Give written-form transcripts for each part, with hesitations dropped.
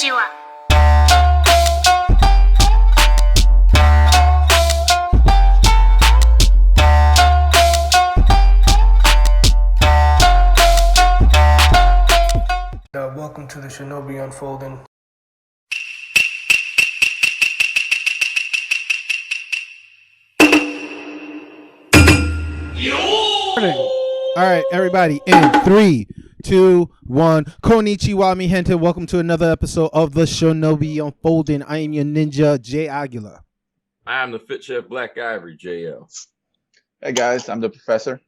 ちは。Welcome to the Shinobi Unfolding. All right, everybody, in 3, 2, 1. Konnichiwa, mi gente. Welcome to another episode of the Shinobi Unfolding. I am your ninja, Jay Aguilar. I am the Fit Chef Black Ivory, JL. Hey guys, I'm the professor.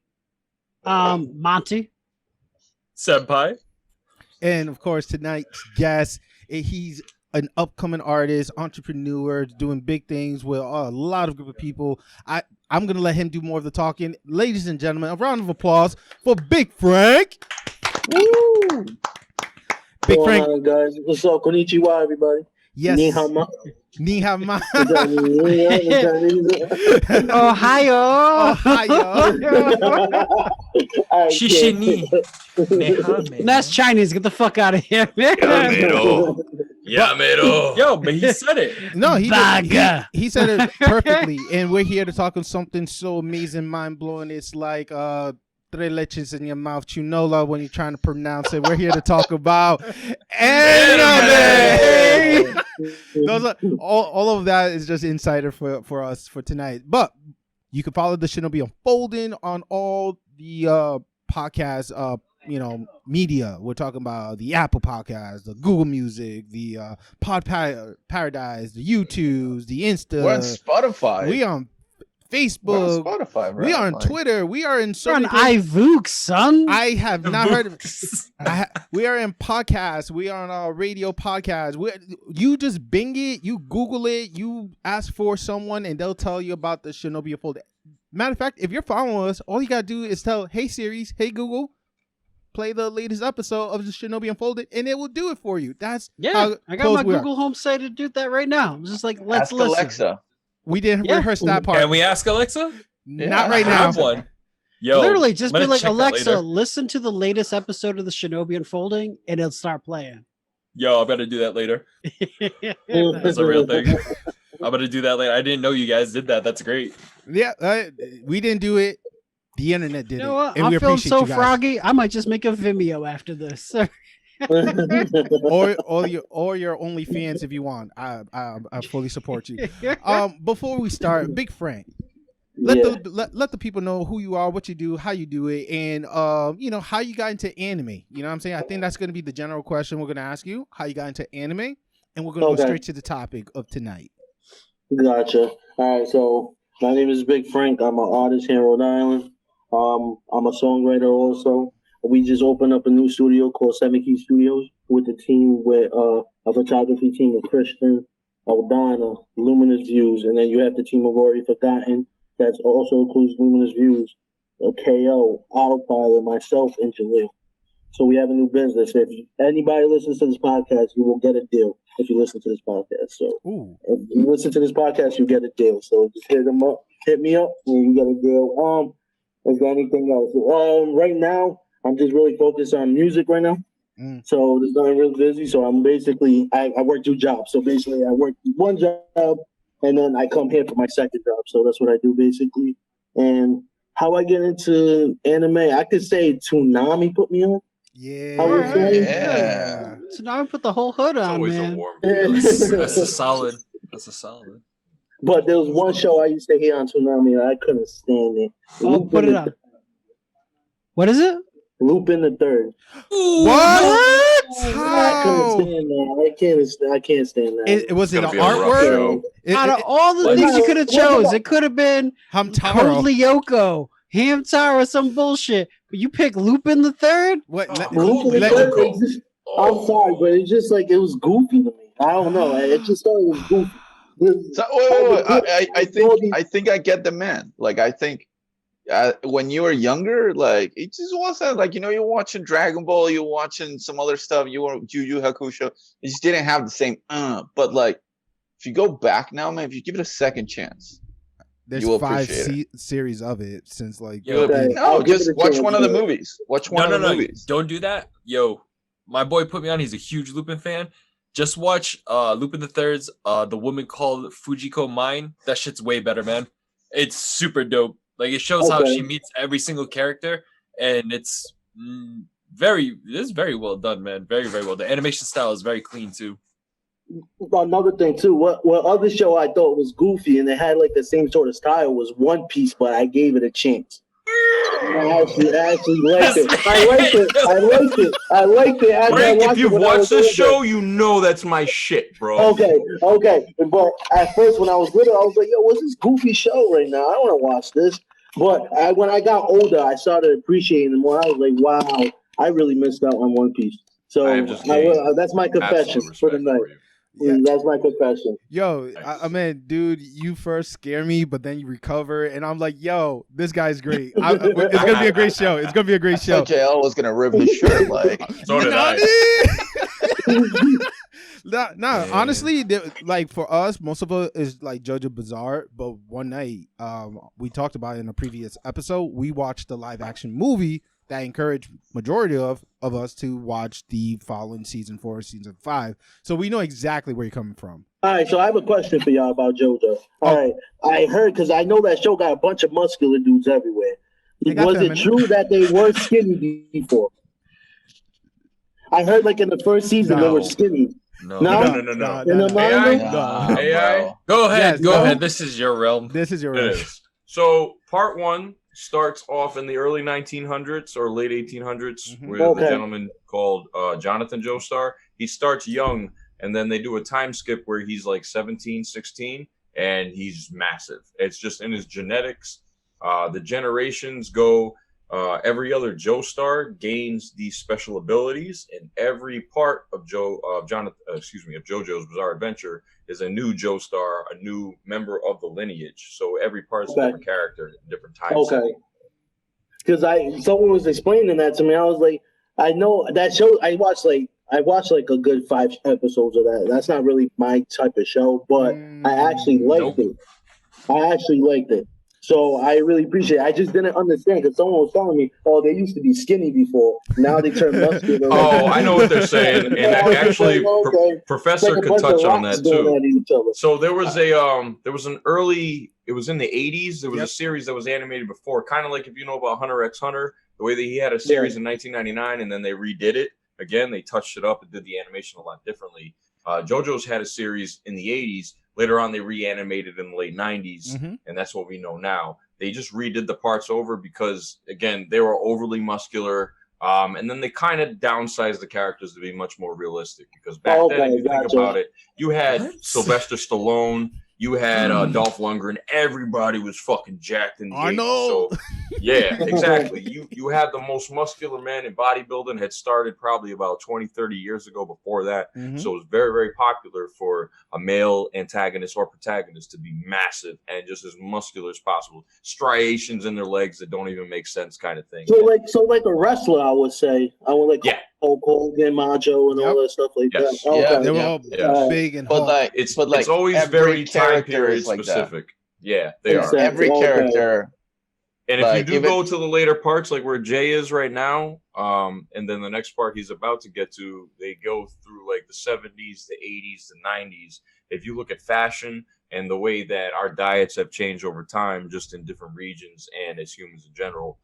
Monty. Senpai. And of course, tonight's guest, he's an upcoming artist, entrepreneur, doing big things with a lot of group of people. I'm going to let him do more of the talking. Ladies and gentlemen, a round of applause for Big Frank. Woo! Big Frank. On, guys. What's up? Konnichiwa, everybody. Yes. Ni hao ma. Ni hao ma. Ohio. Shishini. Nehame. That's Chinese. Get the fuck out of here, man. Yamero. Yamero. Yo, but he said it. No, he Vaga. said it perfectly. And we're here to talk on something so amazing, mind-blowing. It's like tres leches in your mouth, chunola, when you're trying to pronounce it. We're here to talk about anime. Those are, all of that is just insider for us for tonight. But you can follow the Shinobi Unfolding on all the podcast media. We're talking about the Apple Podcast, the Google Music, the Paradise, the YouTubes, the Insta. We're on Spotify. We on Facebook. We're on Spotify, right? We are on Twitter. We are in so You're on many places. iVoox, son. I have not heard of we are in podcasts. We are on our radio podcast. You just Bing it, you Google it, you ask for someone, and they'll tell you about the Shinobi Unfolding. Matter of fact, if you're following us, all you gotta do is tell, "Hey Siri, hey Google, play the latest episode of the Shinobi Unfolded," and it will do it for you. That's how I got close my we are. Google Home site to do that right now. I'm just like, let's Ask listen. Alexa. We didn't rehearse that part. Can we ask Alexa? Not right I now. have one. Yo, Literally, just I'm be gonna like, check that Alexa, later. listen to the latest episode of the Shinobi Unfolding, and it'll start playing. Yo, I'm gonna do that later. That's a real thing. I'm gonna do that later. I didn't know you guys did that. That's great. Yeah, we didn't do it. The internet did You know it. what? And I'm we feeling appreciate so you guys. froggy. I might just make a Vimeo after this. or your OnlyFans if you want. I fully support you. Before we start, Big Frank, let the people know who you are, what you do, how you do it, and how you got into anime. You know what I'm saying? I think that's going to be the general question we're going to ask you: how you got into anime, and we're going to go straight to the topic of tonight. Gotcha. All right, so my name is Big Frank. I'm an artist here in Rhode Island. I'm a songwriter also. We just opened up a new studio called 7 Key Studios with a team with a photography team of Christian, Aldana, Luminous Views, and then you have the team of Already Forgotten. That also includes Luminous Views, KO, Autopilot, myself, and Jaleel. So we have a new business. If anybody listens to this podcast, you will get a deal if you listen to this podcast. So if you listen to this podcast, you get a deal. So just hit me up, and you get a deal. Is there anything else? Right now, I'm just really focused on music right now. So there's nothing real busy. So I'm basically, I work 2 jobs. So basically I work 1 job and then I come here for my second job. So that's what I do basically. And how I get into anime, I could say Toonami put me on. Yeah. So now I put the whole hood on, Always man. a warm. That's a solid. That's a solid. But there was one show I used to hear on Toonami and I couldn't stand it. Oh, put it up. What is it? Lupin the Third. What? I couldn't stand that. I can't stand that. Was it an It's gonna be a rough artwork? show. Out of all the things you could have chose, it could have been Hamtaro. Code Lyoko, Hamtaro, some bullshit. But you pick Lupin the Third? What? Lupin the Third is just, I'm sorry, but it's just like it was goofy to me. I don't know. It just thought it was goofy. So, wait. I think I get the man. Like, I think when you were younger, like, it just wasn't like, you're watching Dragon Ball, you're watching some other stuff, you were Yu Yu Hakusho. You just didn't have the same. But like, if you go back now, man, if you give it a second chance, There's you will 5 appreciate it. series of it since like. Yo, No, just watch one of the movies. Watch one of the No, movies. don't do that. Yo, my boy put me on. He's a huge Lupin fan. just watch Lupin the Third's The Woman Called Fujiko Mine. That shit's way better, man. It's super dope. Like it shows how she meets every single character, and it's very well done, man. Very, very well. The animation style is very clean too. Another thing too, what other show I thought was goofy and they had like the same sort of style was One Piece, but I gave it a chance. I actually liked it. I liked it. Frank, if you've watched this show, you know that's my shit, bro. Okay. But at first, when I was little, I was like, "Yo, what's this goofy show right now? I don't want to watch this." But when I got older, I started appreciating it more. I was like, "Wow, I really missed out on One Piece." So that's my confession for the night. Yeah. That's my confession. Yo, I mean, dude, you first scare me, but then you recover, and I'm like, yo, this guy's great. It's gonna be a great show. It's gonna be a great show. JL was gonna rip his shirt, like. So did I. No, honestly, like for us, most of it is like JoJo Bizarre. But one night, we talked about it in a previous episode. We watched the live action movie that encouraged majority of us to watch the following season 4, season 5. So we know exactly where you're coming from. All right, so I have a question for y'all about JoJo. All right, I heard, because I know that show got a bunch of muscular dudes everywhere. Was it true that they were skinny before? I heard like in the first season they were skinny. No. AI. Go ahead. This is your realm. So part 1 starts off in the early 1900s or late 1800s with a gentleman called Jonathan Joestar. He starts young, and then they do a time skip where he's like 17, 16, and he's massive. It's just in his genetics. The generations go. Every other Joestar gains these special abilities, and every part of JoJo's Bizarre Adventure is a new Joestar, a new member of the lineage. So every part's a different character, different times. Okay. Because someone was explaining that to me. I was like, I know that show. I watched like a good 5 episodes of that. That's not really my type of show, but I actually liked it. So I really appreciate it. I just didn't understand because someone was telling me, "Oh, they used to be skinny before. Now they turn muscular." Oh, I know what they're saying, and actually, Professor could touch on that too. So there was it was in the 80s. There was a series that was animated before, kind of like if you know about Hunter x Hunter, the way that he had a series in 1999, and then they redid it again. They touched it up and did the animation a lot differently. JoJo's had a series in the 80s. Later on, they reanimated in the late 90s, and that's what we know now. They just redid the parts over because, again, they were overly muscular, and then they kind of downsized the characters to be much more realistic. Because back then, if you think about it, you had Sylvester Stallone, you had Dolph Lundgren. Everybody was fucking jacked in the 80s. So, yeah, exactly. You had the most muscular man in bodybuilding had started probably about 20, 30 years ago before that. So it was very, very popular for a male antagonist or protagonist to be massive and just as muscular as possible. Striations in their legs that don't even make sense kind of thing. So like a wrestler, I would say. I would like Hulk Hogan, Macho, and all that stuff like that. They were all big and hard. It's always very time period specific. Yeah, they are. Every character. And if you do go to the later parts, like where Jay is right now, and then the next part he's about to get to, they go through like the 70s, the 80s, the 90s. If you look at fashion and the way that our diets have changed over time, just in different regions and as humans in general,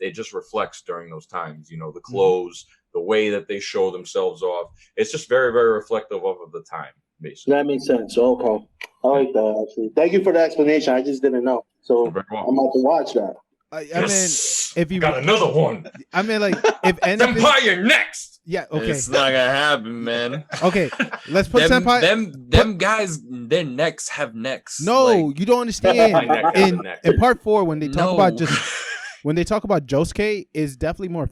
it just reflects during those times. You know, the clothes, the way that they show themselves off. It's just very, very reflective of the time, basically. That makes sense. Okay. I like that, actually. Thank you for the explanation. I just didn't know. So I'm about to watch that. I mean, if you got another one. I mean, like, if anything, Empire next. Yeah, okay. It's not gonna happen, man. Okay, let's put Senpai. Them guys, their necks have necks. No, like, you don't understand. In part 4, when they talk about when they talk about Josuke, it's definitely more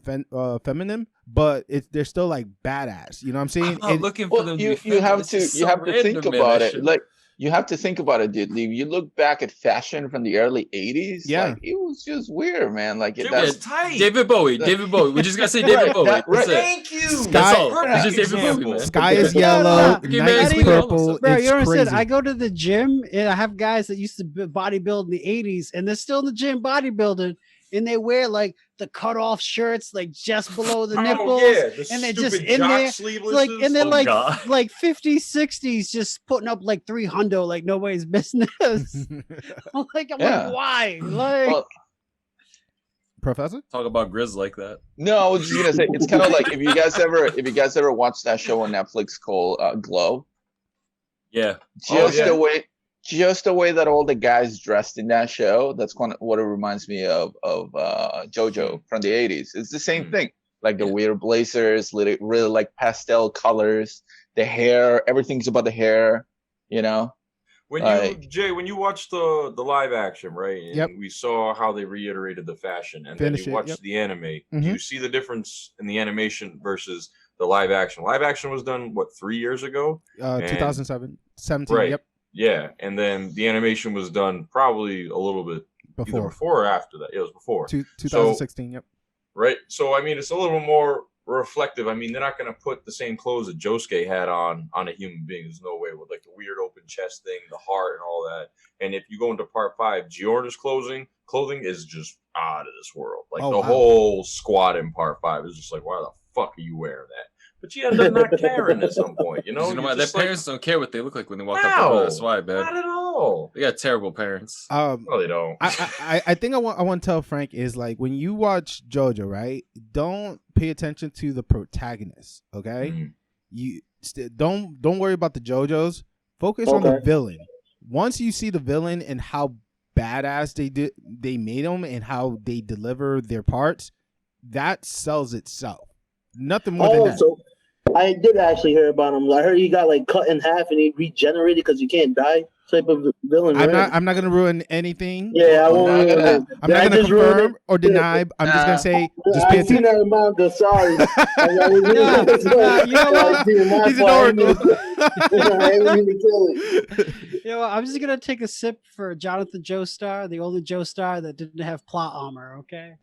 feminine, but they're still like badass. You know what I'm saying? I'm not looking for them. You have to think about it. Like, you have to think about it, dude. You look back at fashion from the early 80s. Like, it was just weird, man. Like, it was tight. David Bowie. We just gotta say David Bowie. Thank you. That's all. It's just David Bowie, man. Sky is yellow. Night is purple. Bro, you it's crazy. I go to the gym and I have guys that used to bodybuild in the 80s, and they're still in the gym bodybuilding. and they wear like the cut off shirts, like just below the Oh, nipples, yeah, the and they're just stupid in jock there, like, sleevelesses. and they're Oh, God. like 50s, 60s, just putting up like 300, like nobody's business. I'm like, why? Like, Well, Professor? Talk about Grizz like that. no, I was just gonna say it's kind of like if you guys ever watched that show on Netflix called Glow. Yeah. Just the way that all the guys dressed in that show, that's kind of what it reminds me of JoJo from the 80s. It's the same thing, like the weird blazers, really like pastel colors, the hair, everything's about the hair, you know. When you watched the live action, right? And Yep. we saw how they reiterated the fashion, and Finish then you it, watched yep. the anime. Do you see the difference in the animation versus the live action? Live action was done what 3 years ago? 2017. Right. Yep. Yeah, and then the animation was done probably a little bit either before or after that. It was before 2016. Yep. Right. So I mean, it's a little more reflective. I mean, they're not going to put the same clothes that Josuke had on a human being. There's no way, with like the weird open chest thing, the heart, and all that. And if you go into part 5, Giorno's clothing is just out of this world. Like whole squad in part 5 is just like, why the fuck are you wearing that? But she ended up not caring at some point, you know. Their parents don't care what they look like when they walk out the door. That's why, man. Not at all. They got terrible parents. No, they don't. I think I want to tell Frank is like when you watch JoJo, right? Don't pay attention to the protagonist. Okay, you don't worry about the JoJos. Focus on the villain. Once you see the villain and how badass they made them and how they deliver their parts, that sells itself. Nothing more than that. So I did actually hear about him. I heard he got like cut in half and he regenerated because he can't die. Type of villain. I'm not gonna ruin anything. Yeah, I'm not gonna confirm or deny. I'm just gonna say just pay attention. That manga, sorry. You know what? He's an oracle. I didn't mean to kill it. You know what? I'm just gonna take a sip for Jonathan Joestar, the only Joestar that didn't have plot armor. Okay.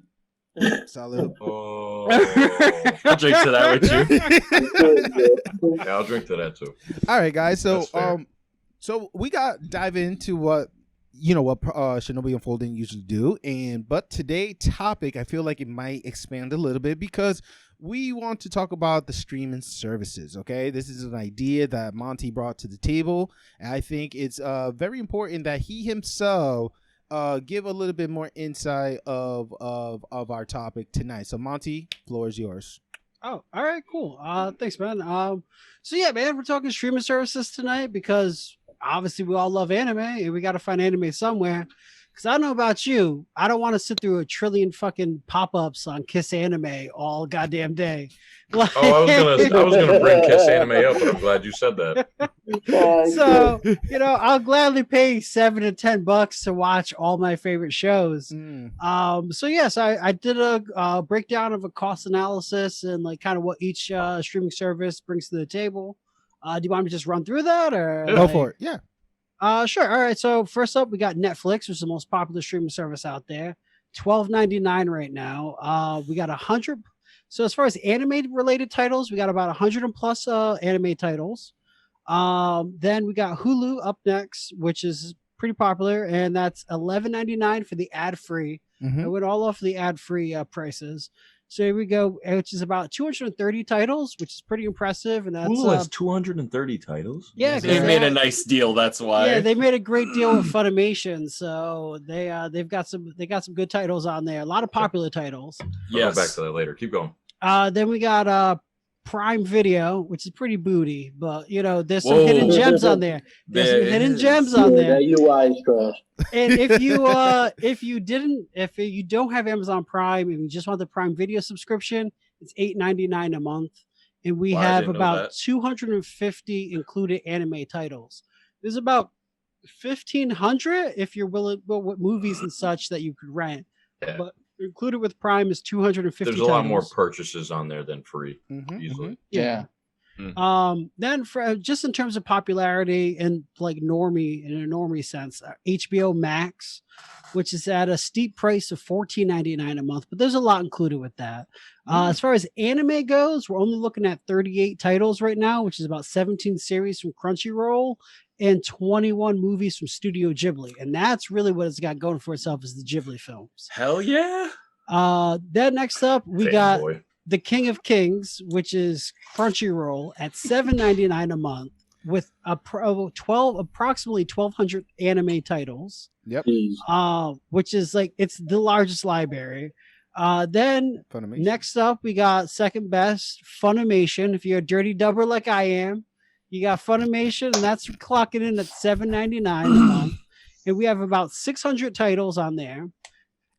Salute. Oh, I'll drink to that with you. Yeah, I'll drink to that too. All right, guys. So we got dive into what Shinobi Unfolding usually do, but today topic I feel like it might expand a little bit because we want to talk about the streaming services. Okay, this is an idea that Monty brought to the table, and I think it's very important that he himself give a little bit more insight of our topic tonight. So Monty, floor is yours. Oh, all right, cool. Thanks, man. So yeah, man, we're talking streaming services tonight because obviously we all love anime and we got to find anime somewhere. Because I don't know about you, I don't want to sit through a trillion fucking pop-ups on Kiss Anime all goddamn day. Like... Oh, I was gonna bring Kiss Anime up, but I'm glad you said that. So I'll gladly pay $7 to $10 to watch all my favorite shows. So yes, I did a breakdown of a cost analysis and like kind of what each streaming service brings to the table. Do you want me to just run through that or go for it? Yeah. Sure. All right. So first up, we got Netflix, which is the most popular streaming service out there. $12.99 right now. We got 100. So as far as anime related titles, we got about 100 plus anime titles. Then we got Hulu up next, which is pretty popular, and that's $11.99 for the ad free. I went all off the ad free prices. So here we go, which is about 230 titles, which is pretty impressive. And that's Hulu has 230 titles. Yeah, they made a nice deal. That's why. Yeah, they made a great deal with Funimation, so they've got some good titles on there. A lot of popular titles. I'll go back to that later. Keep going. Then we got Prime Video, which is pretty booty, but there's some hidden gems on there. There's some hidden gems on there. That UI is trash. And if you don't have Amazon Prime and you just want the Prime Video subscription, it's $8.99 a month, and we have about 250 included anime titles. There's about 1,500 if you're willing with movies and such that you could rent, but included with Prime is 250. There's a lot more purchases on there than free, easily. Yeah. Then for just in terms of popularity and like normie in a normie sense, HBO Max, which is at a steep price of $14.99 a month, but there's a lot included with that. As far as anime goes, we're only looking at 38 titles right now, which is about 17 series from Crunchyroll and 21 movies from Studio Ghibli, and that's really what it's got going for itself is the Ghibli films. Hell yeah! Then next up we got the King of Kings, which is Crunchyroll at $7.99 a month with approximately 1,200 anime titles. Yep. Which is like it's the largest library. Then Funimation. Next up we got second best Funimation. If you're a dirty dubber like I am, you got Funimation, and that's clocking in at $7.99 a month. And we have about 600 titles on there.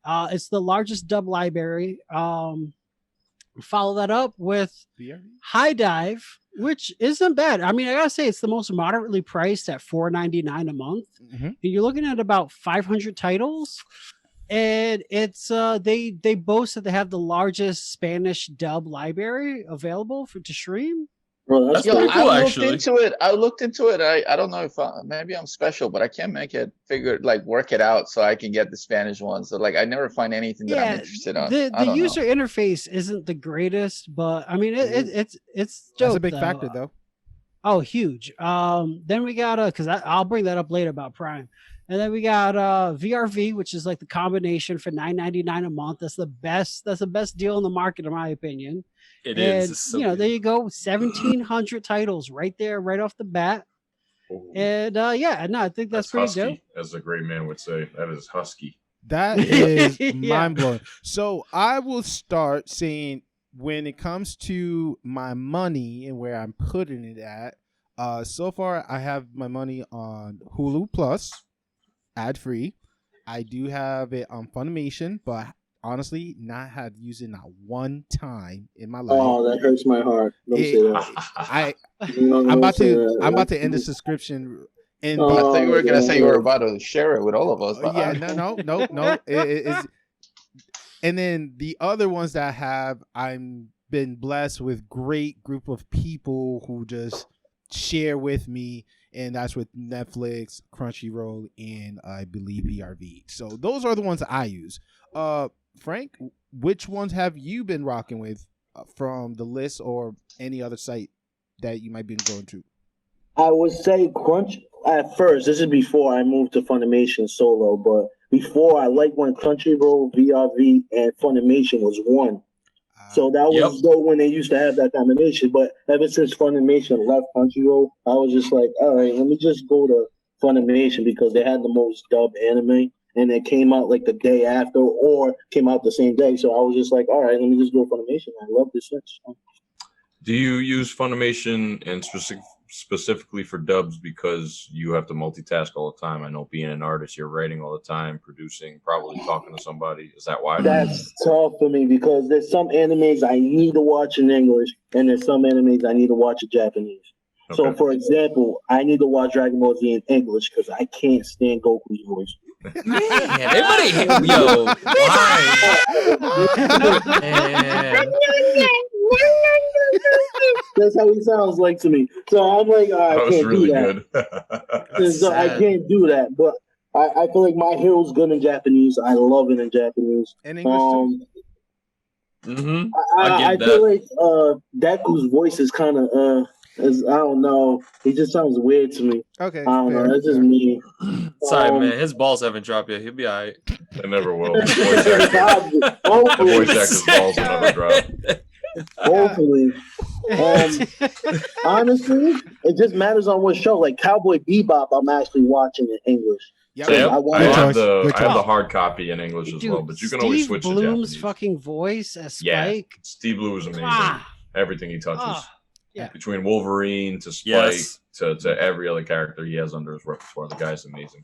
It's the largest dub library. Follow that up with High Dive, which isn't bad. I mean, I gotta say, it's the most moderately priced at $4.99 a month. Mm-hmm. And you're looking at about 500 titles. And it's they boast that they have the largest Spanish dub library available to stream. Bro, That's pretty cool, actually. I looked into it. I don't know if maybe I'm special, but I can't make it work it out so I can get the Spanish one. So like I never find anything that I'm interested on. The user interface isn't the greatest, but I mean it's dope. That's a big factor though. Oh, huge. Then we got because I'll bring that up later about Prime. And then we got VRV, which is like the combination for $9.99 a month. That's the best deal in the market, in my opinion. It is. So there you go, 1,700 titles right there, right off the bat. Ooh. And I think that's pretty husky, dope. as a great man would say. That is husky. That is mind blowing. So I will start saying when it comes to my money and where I'm putting it at. So far, I have my money on Hulu Plus, ad free. I do have it on Funimation, but honestly, not have used it not one time in my life. Oh, that hurts my heart. Don't say that. I'm about to end the subscription. And I thought you were gonna say you were about to share it with all of us. Yeah, no. And then the other ones that I have, I'm been blessed with great group of people who just share with me, and that's with Netflix, Crunchyroll, and I believe VRV. So those are the ones I use. Frank, which ones have you been rocking with from the list or any other site that you might be going to? I would say Crunch at first. This is before I moved to Funimation solo, but before I liked when Crunchyroll, VRV, and Funimation was one. So that was dope when they used to have that combination. But ever since Funimation left Crunchyroll, I was just like, all right, let me just go to Funimation because they had the most dubbed anime. And it came out like the day after or came out the same day. So I was just like, all right, let me just go Funimation. I love this switch. Do you use Funimation and specifically for dubs because you have to multitask all the time? I know being an artist, you're writing all the time, producing, probably talking to somebody. Is that why? That's tough for me because there's some animes I need to watch in English and there's some animes I need to watch in Japanese. Okay. So, for example, I need to watch Dragon Ball Z in English because I can't stand Goku's voice. Man, everybody hate yo. Why? Man. That's how he sounds like to me. So I'm like, I can't really do that. So I can't do that. But I feel like my hero's good in Japanese. I love it in Japanese. And English too. I feel like Deku's voice is kind of I don't know. He just sounds weird to me. Okay. I don't know. That's just me. Sorry, man. His balls haven't dropped yet. He'll be all right. They never will. The voice actor's balls will never drop. Hopefully. Honestly, it just matters on what show. Like Cowboy Bebop, I'm actually watching in English. Yep. So I have the hard copy in English as well, but you can always switch to Japanese. Steve Bloom's fucking voice as Spike. Yeah, Steve Blue is amazing. Everything he touches. Yeah. Between Wolverine to Spike to every other character he has under his repertoire. The guy's amazing.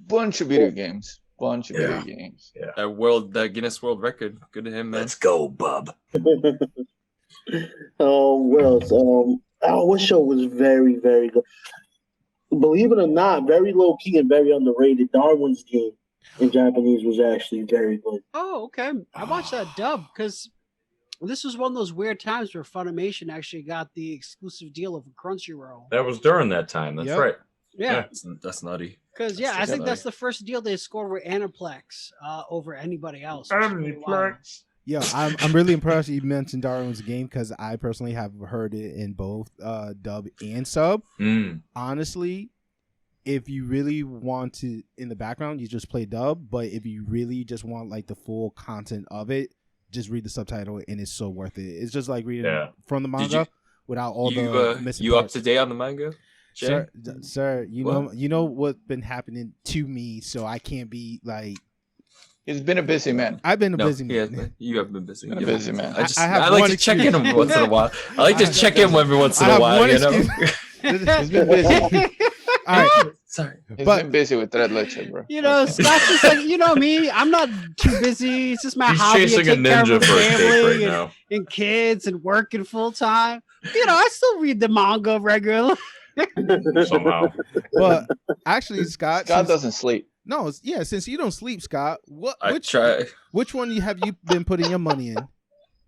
Bunch of video games. Video games. Yeah. That Guinness World Record. Good to him, man. Let's go, bub. What else? What show was very, very good? Believe it or not, very low key and very underrated. Darwin's Game in Japanese was actually very good. Oh, okay. I watched that dub because this was one of those weird times where Funimation actually got the exclusive deal of Crunchyroll. That was during that time. That's right. Yeah. That's nutty. Because, I think that's the first deal they scored with Aniplex over anybody else. Aniplex. Yeah, I'm really impressed you mentioned Darwin's Game because I personally have heard it in both dub and sub. Honestly, if you really want to, in the background, you just play dub. But if you really just want like the full content of it, just read the subtitle, and it's so worth it. It's just like reading from the manga without all you, the missing you parts. up to date on the manga, Jay? Sir, you know what's been happening to me, so I can't be like. He's been a busy man. I've been a busy man. Yeah, you have been busy. Been a busy man. I like to check in every once in a while. I like to check in every once in a while. You know, he's been busy. All right, sorry, he's been busy with Red Leche, bro. You know, Scott's just like, you know me. I'm not too busy. It's just my He's hobby. chasing a ninja for a steak right now. And kids and working full time. You know, I still read the manga regularly. Somehow. But actually, Scott doesn't sleep. No, since you don't sleep, Scott, which one have you been putting your money in?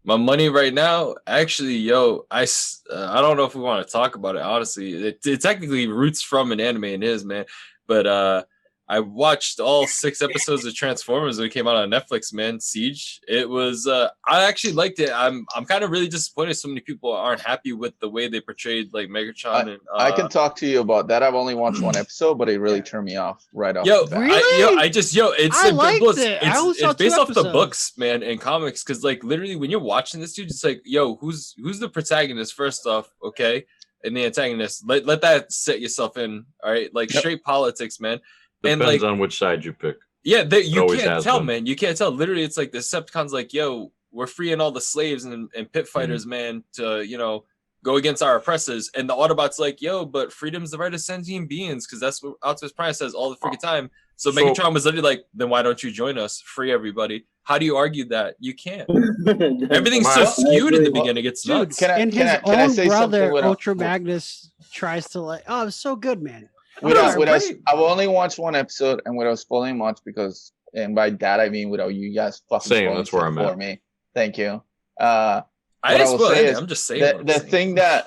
My money right now, actually, I don't know if we want to talk about it. Honestly, it technically roots from an anime and is, man. But I watched all 6 episodes of Transformers when it came out on Netflix, man. Siege. It was I actually liked it. I'm kind of really disappointed so many people aren't happy with the way they portrayed like Megatron. I can talk to you about that. I've only watched 1 episode, but it really turned me off right off. Yo, the bat. Really? It's based off the books, man, and comics. Because like literally, when you're watching this, dude, it's like, yo, who's the protagonist first off, okay, and the antagonist. Let that set yourself in, all right, like straight politics, man. Depends on which side you pick. Yeah, you can't tell, man. You can't tell. Literally, it's like the Decepticons, like, yo, we're freeing all the slaves and pit fighters, man, to go against our oppressors. And the Autobots, like, yo, but freedom's the right of sentient beings, because that's what Optimus Prime says all the freaking time. So Megatron was literally like, then why don't you join us? Free everybody. How do you argue that? You can't. Everything's so skewed in the beginning. It's nuts. His own brother, Ultra Magnus, tries to like, oh, it's so good, man. I've only watched 1 episode, and without spoiling much, because, and by that I mean without you guys fucking spoiling that's where I'm at. for me. Thank you. I didn't spoil it. I'm just saying. The thing that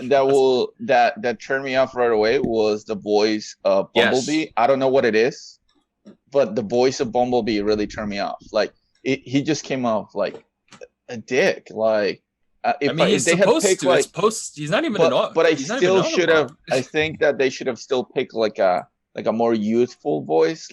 turned me off right away was the voice of Bumblebee. Yes. I don't know what it is, but the voice of Bumblebee really turned me off. Like he just came off like a dick. Like. He's supposed to. He's not even but I still should have. I think that they should have still picked like a more youthful voice,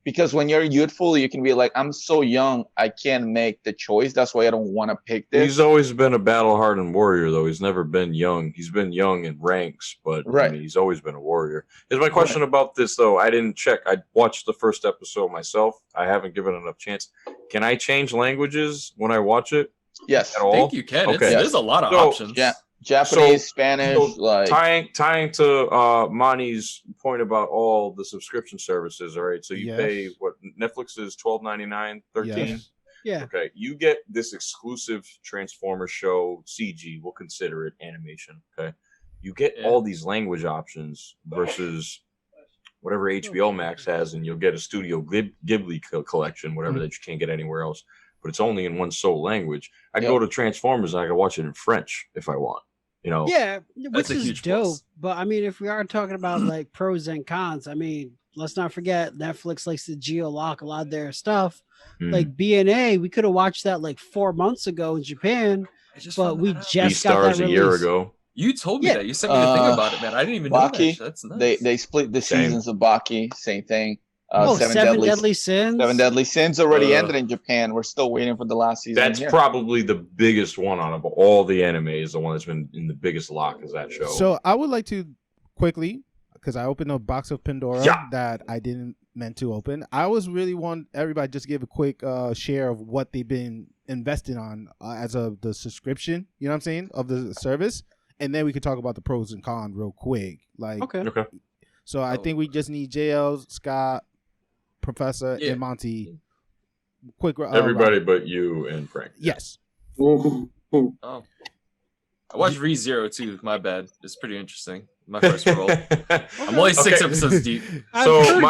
because when you're youthful, you can be like, I'm so young, I can't make the choice. That's why I don't want to pick this. He's always been a battle-hardened warrior, though. He's never been young. He's been young in ranks, but he's always been a warrior. Here's my question about this, though. I didn't check. I watched the first episode myself. I haven't given it enough chance. Can I change languages when I watch it? Yes, I think you can. Okay. There's a lot of options. Yeah, Japanese, Spanish, like tying to Mani's point about all the subscription services. All right, so you pay what Netflix is $12.99, $13. Yeah. Okay, you get this exclusive Transformer show. CG, we'll consider it animation. Okay, you get all these language options versus whatever HBO Max has, and you'll get a Studio Ghibli collection, whatever that you can't get anywhere else. But it's only in one sole language. I can go to Transformers and I can watch it in French if I want. Yeah, which is dope. Plus. But I mean, if we are talking about like pros and cons, I mean, let's not forget Netflix likes to geo-lock a lot of their stuff. Like BNA, we could have watched that like 4 months ago in Japan, but we just got that a year ago. You told me that. You sent me the thing about it, man. I didn't even know that. That's nuts. They split the seasons of Baki. Same thing. Seven Deadly Sins. 7 Deadly Sins already ended in Japan. We're still waiting for the last season. That's probably the biggest one out of all the animes. The one that's been in the biggest lock is that show. So I would like to quickly, because I opened a box of Pandora that I didn't meant to open. I was really want everybody just give a quick share of what they've been investing on as of the subscription. You know what I'm saying, of the service, and then we could talk about the pros and cons real quick. Like okay. So I think we just need JL, Scott, Professor, and Monty. Quick, everybody but you and Frank. Yes. Oh, I watched ReZero too. My bad. It's pretty interesting. My first roll. I'm only 6 episodes deep. So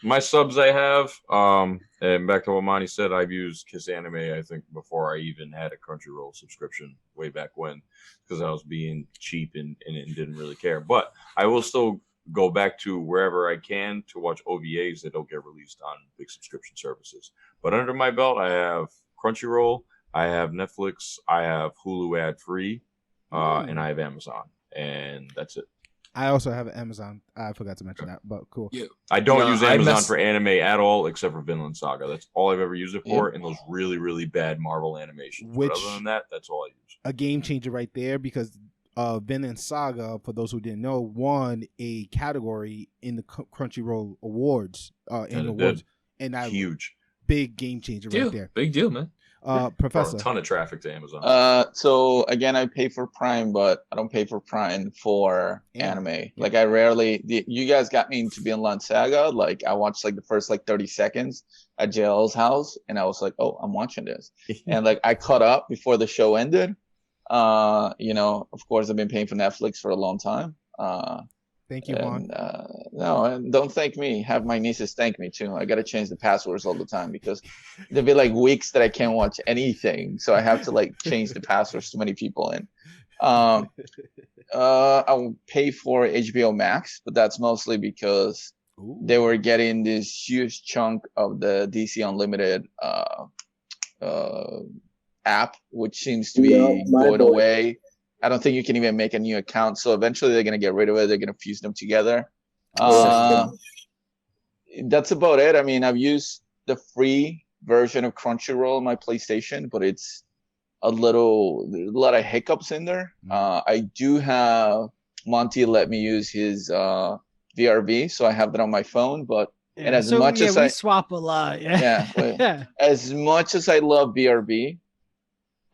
my subs I have, and back to what Monty said, I've used Kiss Anime, I think, before I even had a Crunchyroll subscription way back when, because I was being cheap and didn't really care. But I will still go back to wherever I can to watch OVAs that don't get released on big subscription services. But under my belt, I have Crunchyroll, I have Netflix, I have Hulu ad free, and I have Amazon, and that's it. I also have an Amazon. I forgot to mention that, but cool. Yeah. I don't use Amazon for anime at all, except for Vinland Saga. That's all I've ever used it for, and those really, really bad Marvel animations. But other than that, that's all I use. A game changer right there, because Vinland Saga, for those who didn't know, won a category in the Crunchyroll Awards, annual awards, and that huge, big game changer right there. Big deal, man. Professor, a ton of traffic to Amazon. So again, I pay for Prime, but I don't pay for Prime for anime. Like I rarely. You guys got me into Vinland Saga. Like I watched like the first like 30 seconds at JL's house, and I was like, oh, I'm watching this, and like I caught up before the show ended. You know, of course, I've been paying for Netflix for a long time. Thank you, Juan. No, and don't thank me. Have my nieces thank me too. I got to change the passwords all the time because there'll be like weeks that I can't watch anything, so I have to like change the passwords to many people. And I will pay for HBO Max, but that's mostly because they were getting this huge chunk of the DC Unlimited app, which seems to be going away. I don't think you can even make a new account. So eventually they're going to get rid of it. They're going to fuse them together. That's about it. I mean, I've used the free version of Crunchyroll on my PlayStation, but it's a lot of hiccups in there. I do have Monty let me use his VRV, so I have that on my phone. But and as much as we swap a lot. As much as I love VRV,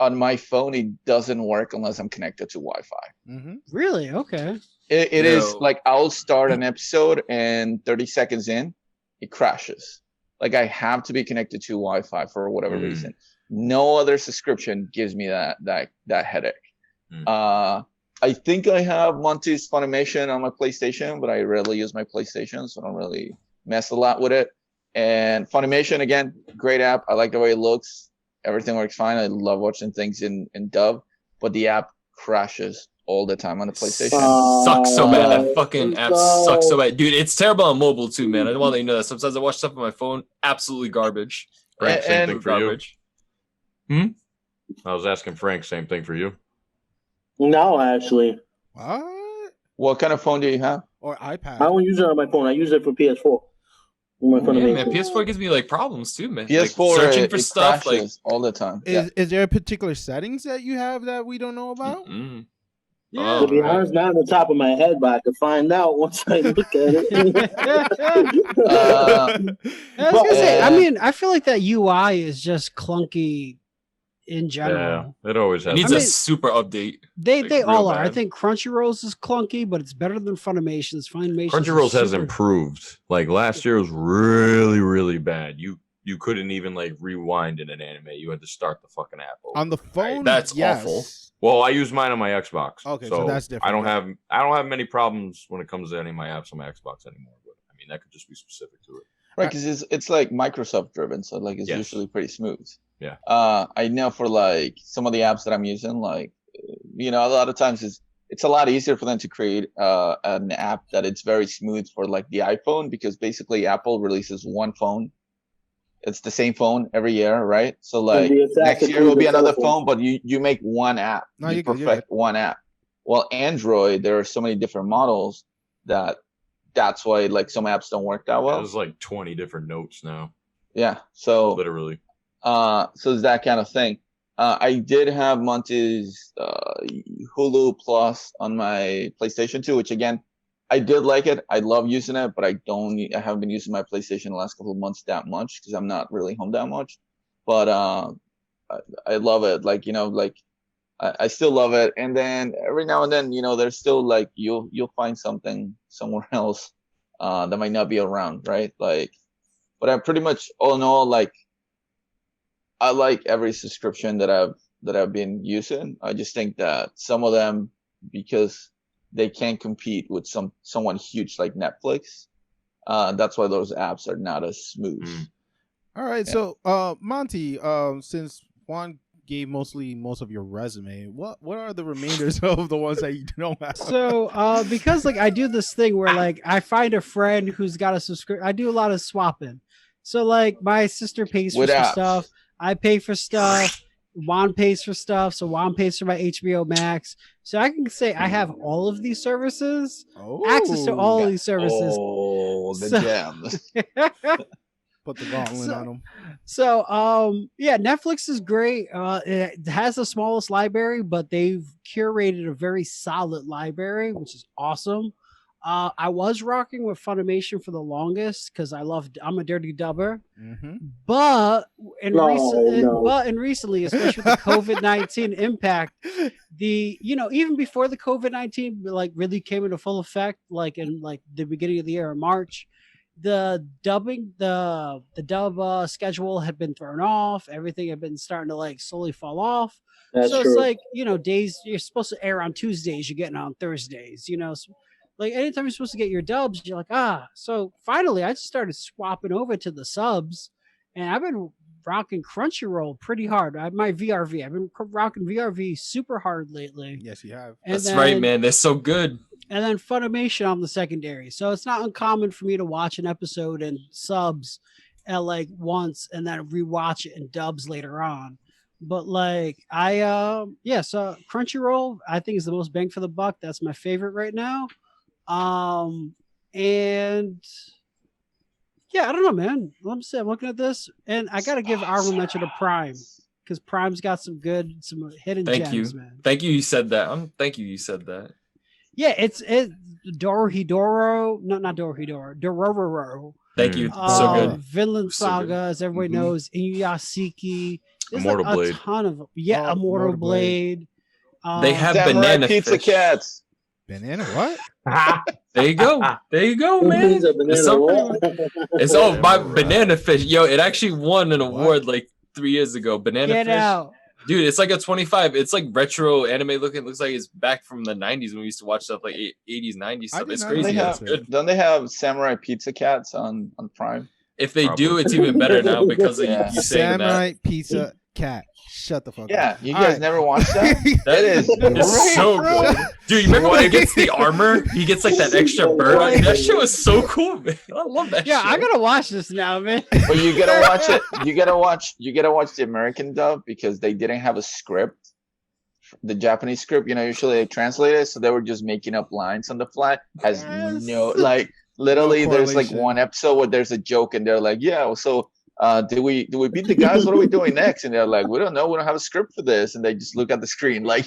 on my phone, it doesn't work unless I'm connected to Wi-Fi. Really? Okay. It is like I'll start an episode and 30 seconds in, it crashes. Like I have to be connected to Wi-Fi for whatever reason. No other subscription gives me that headache. I think I have Monty's Funimation on my PlayStation, but I rarely use my PlayStation, so I don't really mess a lot with it. And Funimation, again, great app. I like the way it looks. Everything works fine. I love watching things in dub, but the app crashes all the time on the PlayStation. Sucks so bad. That fucking app sucks so bad. Dude, it's terrible on mobile too, man. I don't want to let you know that. Sometimes I watch stuff on my phone. Absolutely garbage. Frank, same thing for you. I was asking Frank, same thing for you. No, actually. What kind of phone do you have? Or iPad? I don't use it on my phone. I use it for PS4. Man, PS4 gives me like problems too, man. PS4 like, searching for stuff like all the time. Is there particular settings that you have that we don't know about? To be honest, not on the top of my head, but I could find out once I look at it. I was gonna say, I mean, I feel like that UI is just clunky in general. Yeah, it always has. It needs a super update. They all are. I think Crunchyroll's is clunky, but it's better than Funimation's. Crunchyroll's has improved. Like last year was really, really bad. You couldn't even like rewind in an anime. You had to start the fucking app over. On the phone. That's awful. Well, I use mine on my Xbox. Okay, so that's different. I don't have many problems when it comes to any of my apps on my Xbox anymore. But I mean, that could just be specific to it. Right, because it's like Microsoft driven, so like it's usually pretty smooth. Yeah. I know for like some of the apps that I'm using, like a lot of times it's a lot easier for them to create an app that it's very smooth for like the iPhone, because basically Apple releases one phone. It's the same phone every year, right? So like next year will be another phone, but you make one app. No, you perfect one app. Well, Android, there are so many different models that's why like some apps don't work that well. There's like 20 different notes now. Yeah. So literally. So it's that kind of thing. I did have Monty's Hulu Plus on my PlayStation 2, which again, I did like it. I love using it, but I haven't been using my PlayStation the last couple of months that much because I'm not really home that much. But I love it. Like, I still love it. And then every now and then, there's still like you'll find something somewhere else that might not be around, right? Like, but I pretty much all in all, like, I like every subscription that I've been using. I just think that some of them, because they can't compete with someone huge like Netflix, that's why those apps are not as smooth. All right, so Monty, since Juan gave most of your resume, what are the remainders of the ones that you don't have? So because like I do this thing where like I find a friend who's got a subscription. I do a lot of swapping. So like my sister pays for some stuff. I pay for stuff. Juan pays for stuff, so Juan pays for my HBO Max. So I can say I have all of these services, access to all of these services. Oh, the gem. Put the gauntlet on them. So, yeah, Netflix is great. It has the smallest library, but they've curated a very solid library, which is awesome. I was rocking with Funimation for the longest because I'm a dirty dubber. Mm-hmm. But recently, especially with the COVID-19 impact, even before the COVID-19 like really came into full effect, like in like the beginning of the year in March, the dub schedule had been thrown off. Everything had been starting to like slowly fall off. That's so true. It's like, days you're supposed to air on Tuesdays, you're getting on Thursdays, So, like anytime you're supposed to get your dubs, you're like, So finally I just started swapping over to the subs, and I've been rocking Crunchyroll pretty hard. My VRV. I've been rocking VRV super hard lately. Yes, you have. That's right, man. They're so good. And then Funimation on the secondary. So it's not uncommon for me to watch an episode in subs at like once and then rewatch it in dubs later on. But like so Crunchyroll I think is the most bang for the buck. That's my favorite right now. And yeah, I don't know, man. I'm looking at this, and I gotta give honorable mention to Prime because Prime's got some hidden gems, man. Thank you. You said that. Thank you. You said that. Yeah, it's Dorohedoro. No, not Dorohedoro. Dororo. Thank you. So good. Vinland Saga, as everybody knows. Inuyasiki. There's Immortal like Blade. A ton of them. Yeah, Immortal Blade. They have Samurai banana pizza fish. cats. Banana what? There you go. There you go, man. It's my banana fish. Yo, it actually won an award like 3 years ago. Banana Get fish. out. Dude, it's like a 25. It's like retro anime looking. It looks like it's back from the 90s when we used to watch stuff like 80s, 90s stuff. It's crazy. Don't they have Samurai Pizza Cats on Prime? If they do, it's even better now because of you saying Samurai that. Pizza Cat. Shut the fuck up. Yeah, you guys never watched that? That is so good. Dude, you remember when he gets the armor? He gets like that extra bird. That shit was so cool, man. I love that shit. Yeah, I gotta watch this now, man. But you gotta watch it. You gotta watch the American dub because they didn't have a script. The Japanese script, usually they translate it, so they were just making up lines on the fly. Has no literally there's like one episode where there's a joke and they're like, yeah, so did we beat the guys? What are we doing next? And they're like, we don't know. We don't have a script for this. And they just look at the screen like,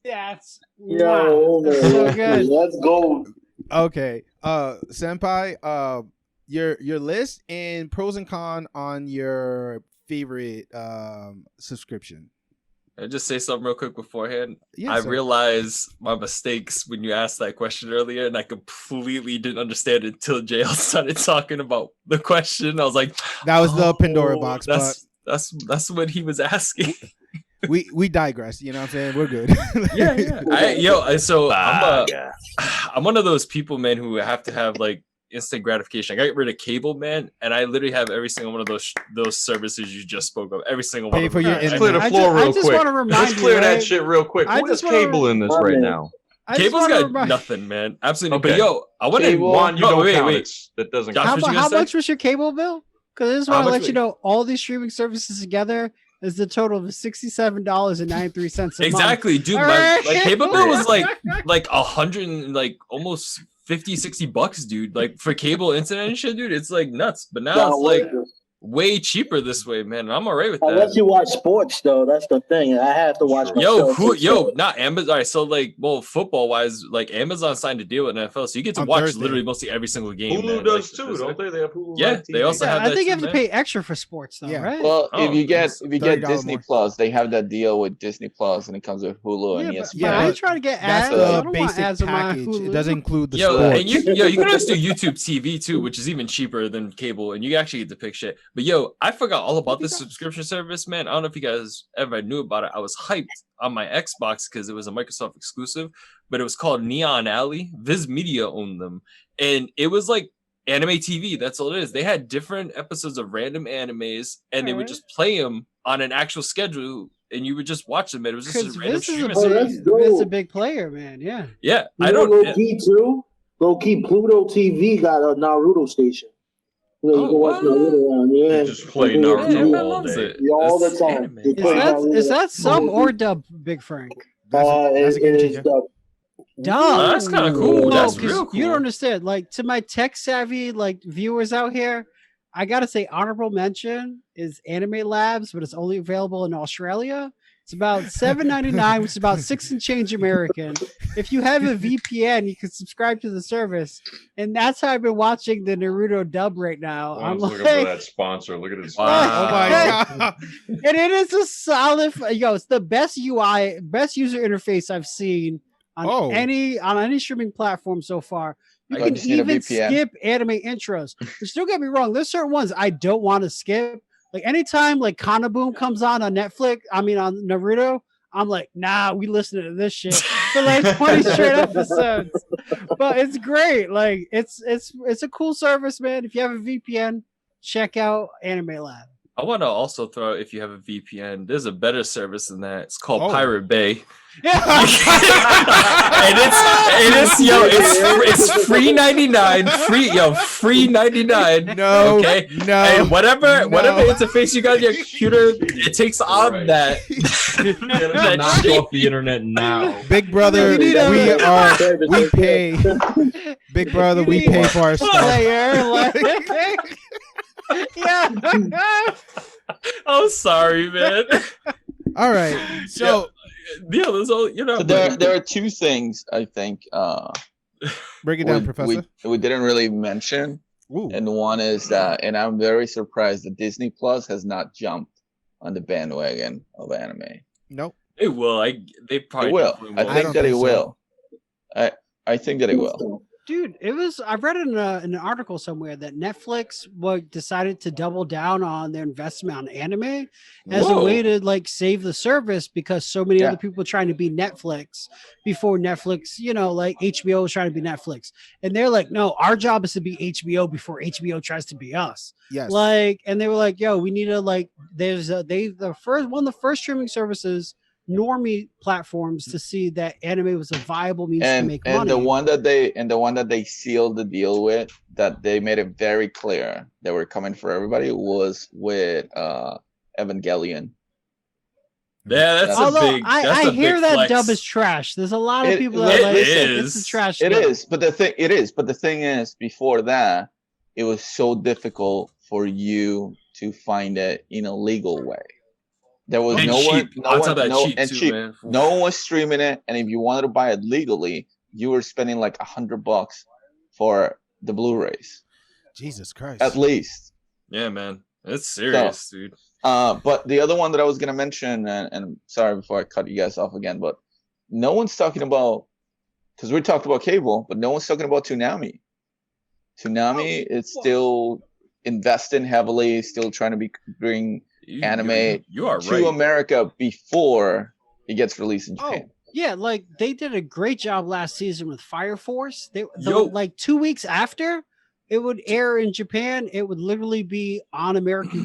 that's so good. Let's go. Okay, Senpai, your list and pros and cons on your favorite subscription. I just say something real quick beforehand. Yeah, I realized my mistakes when you asked that question earlier, and I completely didn't understand it until JL started talking about the question. I was like, that was the Pandora box. That's what he was asking. we digress. You know what I'm saying? We're good. I'm one of those people, man, who have to have like instant gratification. I got rid of cable, man, and I literally have every single one of those services you just spoke of. Every single one. Let's clear the floor real quick. Let's clear that shit real quick. What is cable in this right now? Cable's got nothing, man. Absolutely. Okay. But yo, I want to. Wait. That doesn't. How much was your cable bill? Because I just want to let you know, all these streaming services together is the total of $67.93 a exactly, month. Dude. My cable bill was like 100 and like almost $50-$60, dude. Like for cable, internet and shit, dude. It's like nuts. But now it's like way cheaper this way, man. I'm alright with that. Unless you watch sports, though, that's the thing. I have to watch. Not Amazon. All right, so like, football wise, like Amazon signed a deal with NFL, so you get to watch literally mostly every single game. Hulu does too, don't they? They have Hulu. Yeah, they also have. I think you have to pay extra for sports, though, right? Well, if you get Disney Plus, they have that deal with Disney Plus, and it comes with Hulu and ESPN. Yeah, I try to get ads. That's the basic package. It doesn't include the sports. And you can also do YouTube TV too, which is even cheaper than cable, and you actually get to pick shit. But I forgot all about this subscription service, man. I don't know if you guys ever knew about it. I was hyped on my Xbox because it was a Microsoft exclusive, but it was called Neon Alley. Viz Media owned them, and it was like anime TV. That's all it is. They had different episodes of random animes, and they would just play them on an actual schedule, and you would just watch them. It was just a random streaming service. It's a big player, man. Yeah. Low key Pluto TV got a Naruto station. You can watch Naruto on. Yeah, You just play Naruto man all loves day. it. all the That's time. anime. You play Naruto. Is that sub or dub, Big Frank? That's a game It is changer. dub. Dub. Oh, that's kind of cool. Well, That's 'cause real cool. You don't understand. Like, to my tech savvy like viewers out here, I gotta say honorable mention is Anime Labs, but it's only available in Australia. It's about $7.99, which is about 6 and change American. If you have a VPN, you can subscribe to the service, and that's how I've been watching the Naruto dub right now. I'm Juan's looking for like, that sponsor. Look at his. Oh my god. and it is a solid. It's the best UI, best user interface I've seen on any streaming platform so far. You I can just need a even VPN. skip anime intros. But don't get me wrong, there's certain ones I don't want to skip. Like anytime like Boom comes on Netflix, on Naruto, I'm like, nah, we listening to this shit for like 20 straight episodes. But it's great. Like it's a cool service, man. If you have a VPN, check out Anime Lab. I want to also throw out, if you have a VPN, there's a better service than that. It's called Oh. Pirate Bay. Yeah. And it's free 99, free 99. No, Okay. no. And whatever no. interface you got on your computer, it takes on Right. that. that Knock shit. off the internet now. Big brother, You need a- we pay. Big brother, we pay for our stuff. Player, like, yeah. I'm sorry, man. All right, so Yeah, there's all So there are two things I think break it down, Professor. we didn't really mention, Ooh. and one is that, and I'm very surprised that Disney Plus has not jumped on the bandwagon of anime. Nope. it will. They probably It will. definitely I will. I think don't that it think so. will. I think that it will. Dude, it was. I read in an article somewhere that Netflix decided to double down on their investment on anime as a Whoa. way to like save the service because so many Yeah. other people were trying to be Netflix before Netflix. Like HBO was trying to be Netflix, and they're like, no, our job is to be HBO before HBO tries to be us. Yes. Like, and they were like, yo, we need to like. There's one of the first streaming services. Normie platforms to see that anime was a viable means to make money. The one that they sealed the deal with, that they made it very clear they were coming for everybody, was with Evangelion. Yeah, that's Although a big. That's I a hear big that flex. dub is trash. There's a lot of It- people that it are like is. it's a trash. It dub. is, but the thing is, it was so difficult for you to find it in a legal way. There was And no cheap. one, On top of that, cheap and too, cheap. man. No one was streaming it, and if you wanted to buy it legally, you were spending like $100 for the Blu-rays, Jesus Christ. at least. Yeah, man, it's serious, dude. But the other one that I was gonna mention, and sorry before I cut you guys off again, but no one's talking about, because we talked about cable, but no one's talking about Toonami. Toonami is still investing heavily, still trying to bring anime You are to right. America before it gets released in Oh, Japan. yeah, like they did a great job last season with Fire Force. Yo. Like 2 weeks after it would air in Japan, it would literally be on American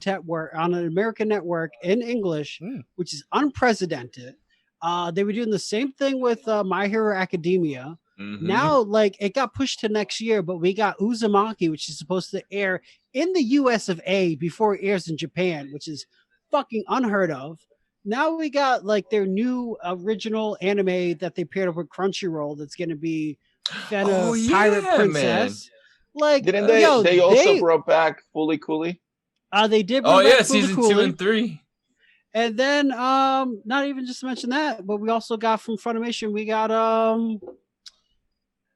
on an American network in English, which is unprecedented. They were doing the same thing with My Hero Academia. Mhm. Now, like it got pushed to next year, but we got Uzumaki, which is supposed to air in the US of A before it airs in Japan, which is fucking unheard of. Now we got like their new original anime that they paired up with Crunchyroll that's going to be Fena Oh, Pirate yeah, Princess. Like, Didn't they? yo, they also brought back Fully Cooley. they did. Oh bring yeah, back Fooly season Cooly. 2 and 3. And then not even just to mention that, but we also got from Funimation, we got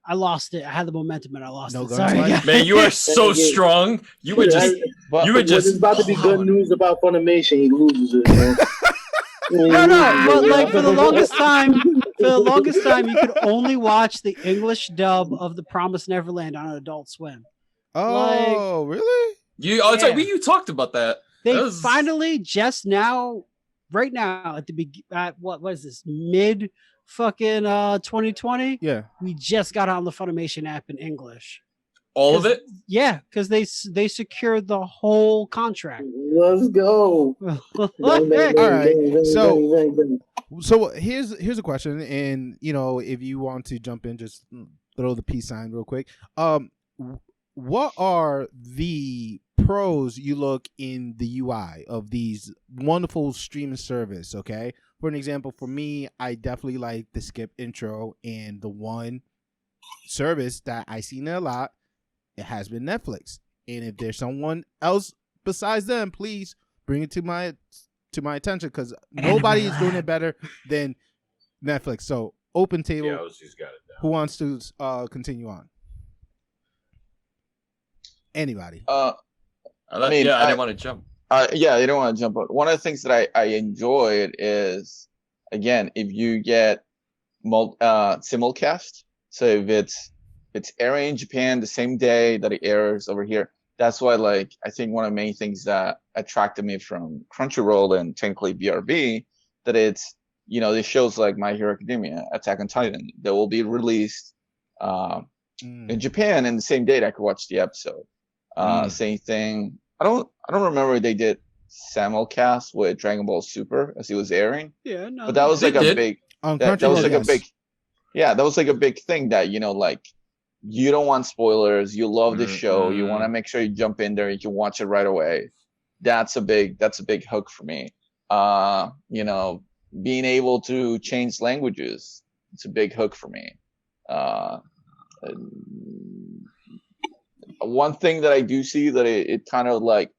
I lost it. I had the momentum and I lost No it. guns Sorry. left? Man, you are so Yeah. strong. You were just. But You were When just. it's about to be good news about Funimation, he loses it. Man. No, but like for the longest time, you could only watch the English dub of The Promised Neverland on Adult Swim. Oh, really? It's like Yeah. you talked about that. They That was- finally just now, right now, at what was this mid fucking 2020? Yeah. We just got on the Funimation app in English. All of it. Yeah, because they secured the whole contract. Let's go. All right. So here's a question, and if you want to jump in, just throw the peace sign real quick. What are the pros you look in the UI of these wonderful streaming service, okay? For an example, for me, I definitely like the skip intro, and the one service that I seen it a lot, it has been Netflix. And if there's someone else besides them, please bring it to my attention, because nobody is doing it better than Netflix. So open table. Yeah, Ozzy's got it down. Who wants to continue on? Anybody? I I didn't want to jump. Yeah, you don't want to jump out. One of the things that I enjoyed is, again, if you get simulcast. So if it's airing in Japan the same day that it airs over here, that's why, like, I think one of the main things that attracted me from Crunchyroll and technically BRB, that it's, you know, these shows like My Hero Academia, Attack on Titan, that will be released in Japan in the same day that I could watch the episode. Same thing. I don't remember if they did simulcast with Dragon Ball Super as it was airing. Yeah, no. But that was like a big. That was like a big. Yeah, that was like a big thing that, you know, like, you don't want spoilers. You love the show. You want to make sure you jump in there. You can watch it right away. That's a big hook for me. You know, being able to change languages, it's a big hook for me. One thing that I do see that it kind of like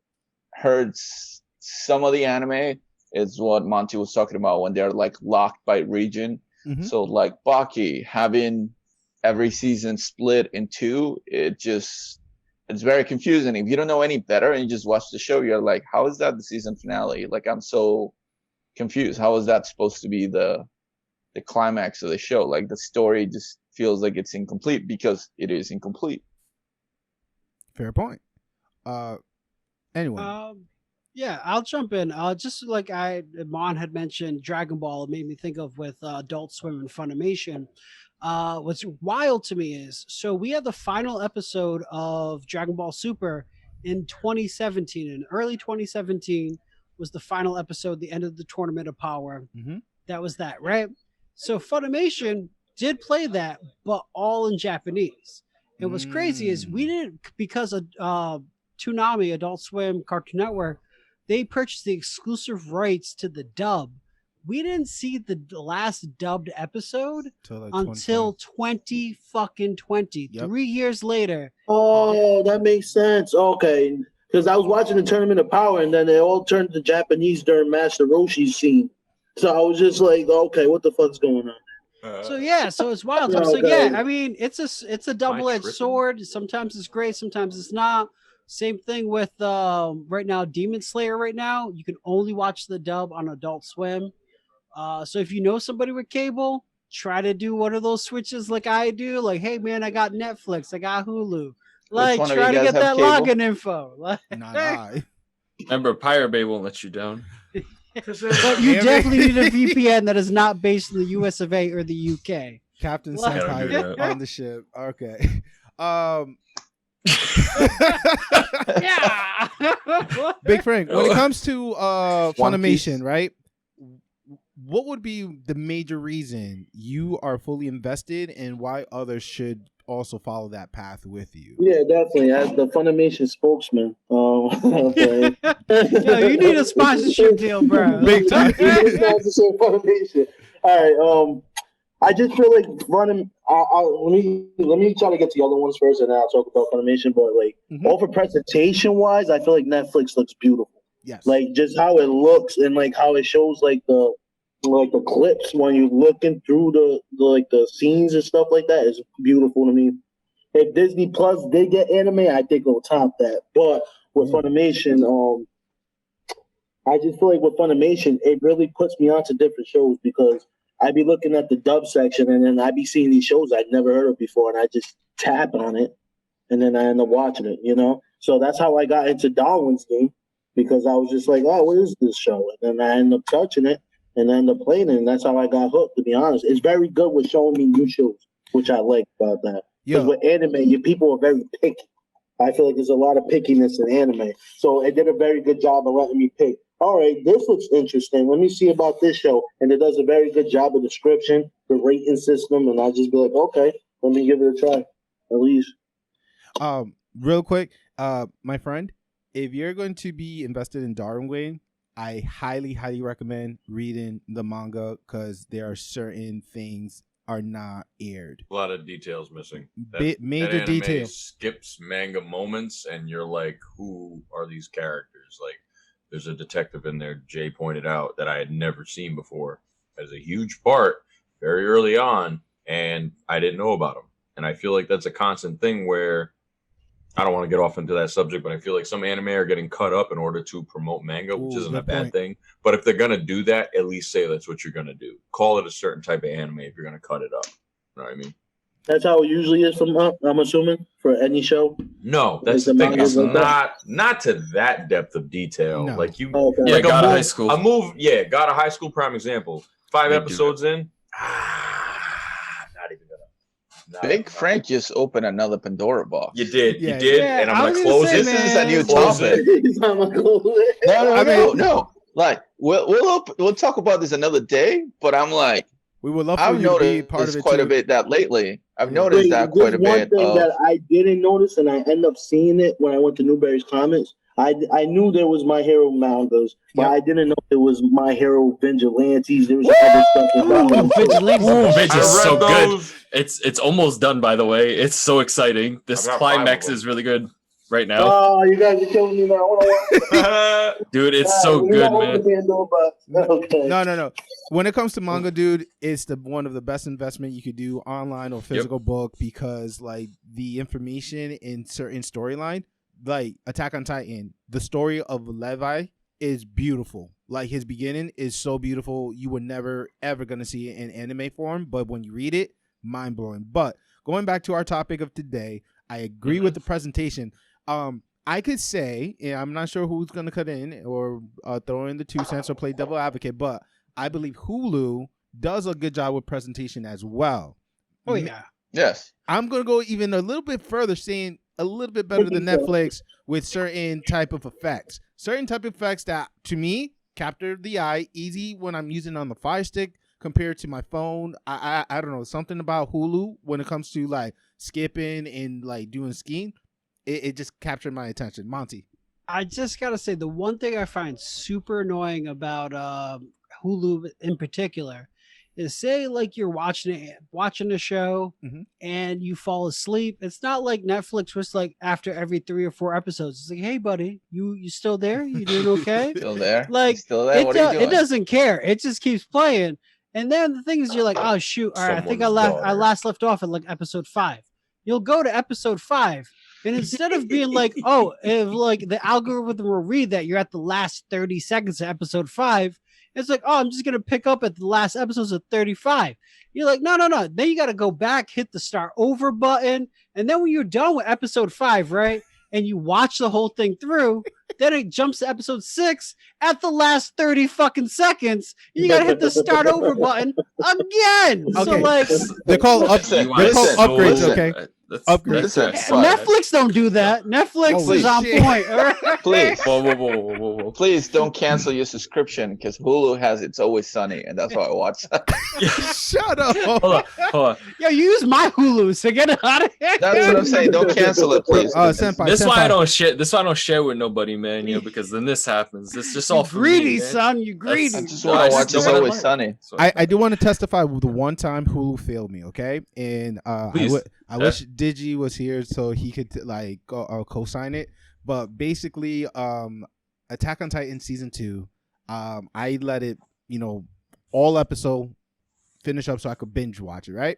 hurts some of the anime is what Monty was talking about when they're like locked by region. So like Baki having every season split in two, it's very confusing. If you don't know any better and you just watch the show, you're like, how is that the season finale? Like, I'm so confused. How is that supposed to be the climax of the show? Like, the story just feels like it's incomplete because it is incomplete. Fair point. Anyway. Yeah, I'll jump in. Just like Mon had mentioned, Dragon Ball made me think of with Adult Swim and Funimation. What's wild to me is, so we had the final episode of Dragon Ball Super in 2017. In early 2017 was the final episode, the end of the Tournament of Power. That was that, right? So Funimation did play that, but all in Japanese. And what's crazy is we didn't, because of Toonami, Adult Swim, Cartoon Network, they purchased the exclusive rights to the dub. We didn't see the last dubbed episode until 2020. Yep. 3 years later. Oh, that makes sense. Okay. Because I was watching the Tournament of Power, and then they all turned to Japanese during Master Roshi's scene. So I was just like, okay, what the fuck's going on? So it's wild. Okay. So yeah, I mean, it's a double-edged sword. Sometimes it's great, sometimes it's not. Same thing with right now, Demon Slayer. Right now, you can only watch the dub on Adult Swim. So if you know somebody with cable, try to do one of those switches like I do. Like, hey man, I got Netflix, I got Hulu. Like, try to get that login info. Like, remember, Pirate Bay won't let you down. But you definitely need a VPN that is not based in the US of A or the UK. Captain Senpai on the ship. Okay. Yeah. Big Frank, when it comes to Funimation, right? What would be the major reason you are fully invested, and why others should also follow that path with you? Yeah, definitely. As the Funimation spokesman. Okay. Yo, you need a sponsorship deal, bro. Big time. Funimation. All right. I just feel like running. Let me try to get to the other ones first, and then I'll talk about Funimation. But like, all for presentation wise, I feel like Netflix looks beautiful. Yes. Like, just how it looks, and like how it shows like the clips when you're looking through the scenes and stuff like that is beautiful to me. If Disney Plus did get anime, I think it'll top that. But with Funimation, I just feel like with Funimation, it really puts me onto different shows, because I'd be looking at the dub section, and then I'd be seeing these shows I'd never heard of before, and I just tap on it, and then I end up watching it, you know? So that's how I got into Darwin's Game, because I was just like, oh, what is this show? And then I ended up touching it, and I ended up playing it, and that's how I got hooked, to be honest. It's very good with showing me new shows, which I like about that. Because with anime, people are very picky. I feel like there's a lot of pickiness in anime. So it did a very good job of letting me pick. All right, this looks interesting. Let me see about this show. And it does a very good job of description, the rating system, and I'll just be like, okay, let me give it a try, at least. Real quick, my friend, if you're going to be invested in Darwin Wayne, I highly recommend reading the manga because there are certain things are not aired. A lot of details missing. Major that details. Skips manga moments, and you're like, who are these characters? Like, there's a detective in there, Jay pointed out, that I had never seen before as a huge part very early on, and I didn't know about him. And I feel like that's a constant thing where I don't want to get off into that subject, but I feel like some anime are getting cut up in order to promote manga, which isn't a bad thing. But if they're going to do that, at least say that's what you're going to do. Call it a certain type of anime if you're going to cut it up. You know what I mean? That's how it usually is from I'm assuming for any show. No, that's the thing. It's not to that depth of detail. No. Like you, Yeah, like got a high school. A move, yeah, got a high school. Prime example. 5 They episodes in. Not even gonna. Big Frank just opened another Pandora box. You did, Yeah, you did, yeah, and I'm I gonna was close gonna it. say, This is a new Close topic. it. No. Like we'll talk about this another day. But I'm like, We would love for I've you to be noticed part of it quite too. a bit that lately. I've Yeah. noticed that quite a One bit. thing that I didn't notice, and I end up seeing it when I went to Newberry's Comments. I knew there was My Hero mangas, but Yep. I didn't know there was My Hero Vigilantes. There was other stuff about Ooh, it. Vigilantes. Ooh, Vig I is read so good. those. It's almost done, by the way. It's so exciting. This I've got 5 of climax them. is really good right now. Oh, you guys are killing me now. Hold on. Dude, it's so We're good, not man. opening Pandora box. Okay. No. When it comes to manga, dude, it's one of the best investment you could do online or physical book because like the information in certain storyline, like Attack on Titan, the story of Levi is beautiful. Like his beginning is so beautiful. You were never ever gonna see it in anime form, but when you read it, mind blowing. But going back to our topic of today, I agree with the presentation. I could say, and I'm not sure who's going to cut in or throw in the 2 cents or play devil advocate, but I believe Hulu does a good job with presentation as well. Oh yeah. yes. I'm going to go even a little bit further, saying a little bit better than Netflix with certain type of effects. Certain type of effects that, to me, capture the eye, easy when I'm using on the Fire Stick compared to my phone. I don't know, something about Hulu when it comes to like skipping and like doing skiing. It just captured my attention. Monty. I just gotta say the one thing I find super annoying about Hulu in particular is say like you're watching a show and you fall asleep. It's not like Netflix was like after every 3 or 4 episodes. It's like, hey buddy, you still there? You doing okay? Still there? Like Still there? What are you doing? it doesn't care. It just keeps playing. And then the thing is, you're like, oh shoot, all right, I think I last left off at like episode 5. You'll go to episode 5. And instead of being like, oh, if like the algorithm will read that you're at the last 30 seconds of episode 5, it's like, oh, I'm just gonna pick up at the last episodes of 35. You're like, no. Then you gotta go back, hit the start over button, and then when you're done with episode 5, right? And you watch the whole thing through, then it jumps to episode 6 at the last 30 fucking seconds. You gotta hit the start over button again. Okay. So like They're called upgrades, okay? Upgrades. Netflix don't do that. Netflix is on point. All right? Please. Whoa. Please don't cancel your subscription because Hulu has It's Always Sunny, and that's why I watch that. Shut up. Hold on. Yo, you use my Hulu, so get it out of here. That's what I'm saying. Don't cancel it, please. Senpai, This is why I senpai. don't share. This is why I don't share with nobody, man. You know, because then this happens. It's just all You for greedy, me, man. son. You greedy. I just No, want I to watch just It's don't Always mind. Sunny. So- I do want to testify with the one time Hulu failed me, okay? And Please. I wish Digi was here so he could like co-sign it. But basically, Attack on Titan season 2, I let it, all episode finish up so I could binge watch it, right?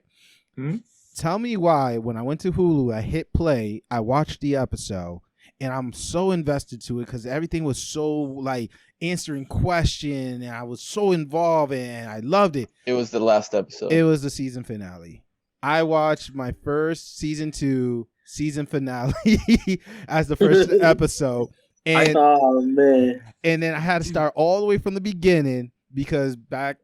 Hmm? Tell me why when I went to Hulu, I hit play, I watched the episode, and I'm so invested to it because everything was so like answering question, and I was so involved, and I loved it. It was the last episode. It was the season finale. I watched my first season 2 season finale as the first episode, and Oh man. and then I had to start all the way from the beginning because back